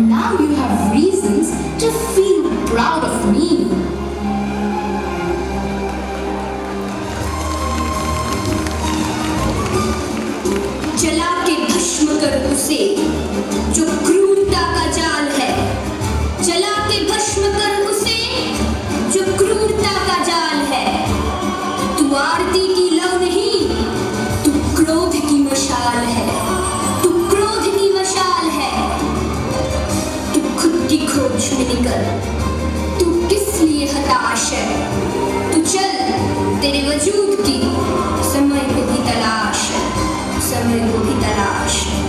Now you have reasons to feel proud of me. जला के भस्म कर उसे जो क्रूरता का जाल है, जला के भस्म कर उसे जो क्रूरता का जाल है। तू आरती की लौ नहीं, तू क्रोध की मशाल है, तू क्रोध की मशाल है। तू खुद की खोज में निकल, तू किस लिए हताश है। तू चल, तेरे वजूद की समय को भी तलाश है, समय को भी तलाश है।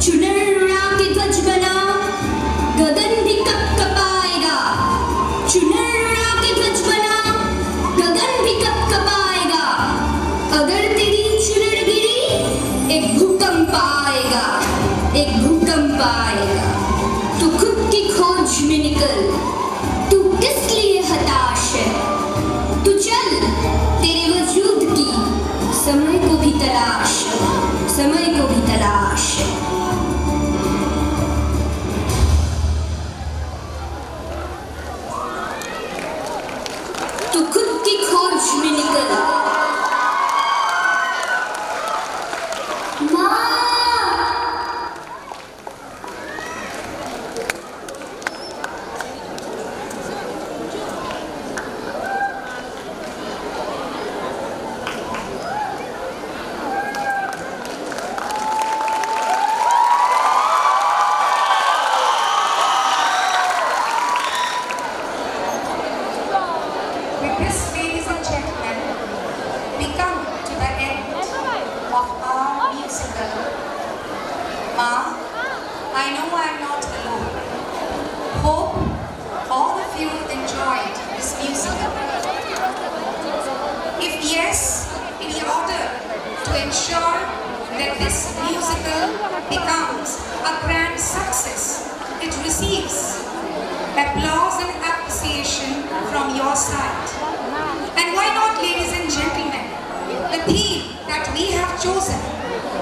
चुनर्रा के ध्वज बना गगन भी कपकपाएगा, चुनर्रा के ध्वज बना गगन भी कपकपाएगा। अगर तेरी चुनर गिरी एक भूकंप आएगा, एक भूकंप आएगा। तू खुद की खोज में निकल, तू किस लिए हताश है। तू चल, तेरे वजूद की समय को भी तलाश है, समय को भी तलाश है। तू खुद की खोज में निकल। With this, ladies and gentlemen, we come to the end of our musical. Ma, I know I'm not alone. Hope all of you enjoyed this musical. If yes, in order to ensure that this musical becomes a grand success, it receives applause and appreciation from your side. And why not, ladies and gentlemen, the theme that we have chosen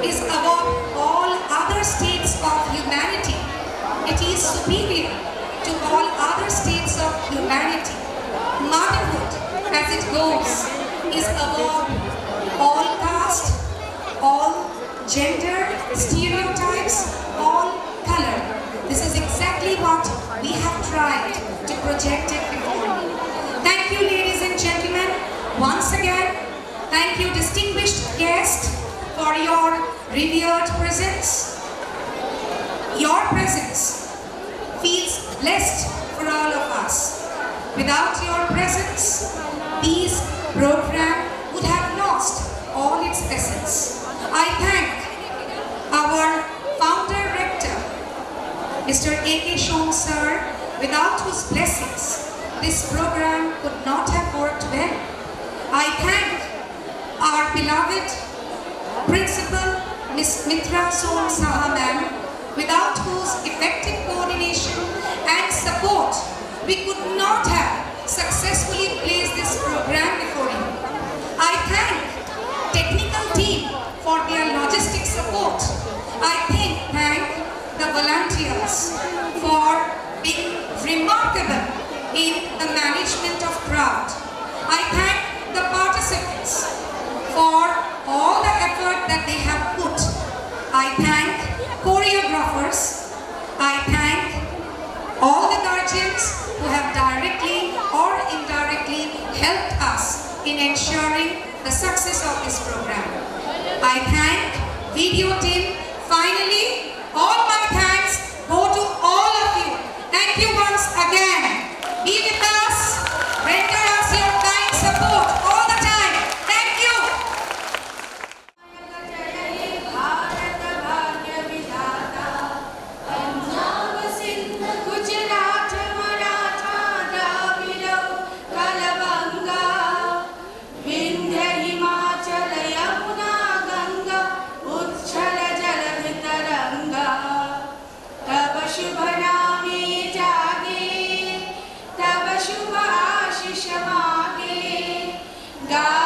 is above all other states of humanity. It is superior to all other states of humanity. Motherhood, as it goes, is above all caste, all gender, stereotypes, all color. This is exactly what we have tried to project it before you. Thank you, ladies and gentlemen, once again. Thank you, distinguished guests, for your revered presence. Your presence feels blessed for all of us. Without your presence, this program would have lost all its essence. I thank our founder rector, Mr. A.K. Shom sir, without whose blessings this program could not have worked well. I thank our beloved Principal Ms. Mitra Som Saha ma'am, without whose effective coordination and support we could not have successfully placed this program before you. I thank technical team for their logistic support. I thank the volunteers for being remarkable in the management of crowd. I thank the participants for all the effort that they have put. I thank choreographers. I thank all the guardians who have directly or indirectly helped us in ensuring the success of this program. I thank video team. Finally, all my thanks go to all of you. Thank you once again. Be with us. Render us your kind support all the time. Thank you. God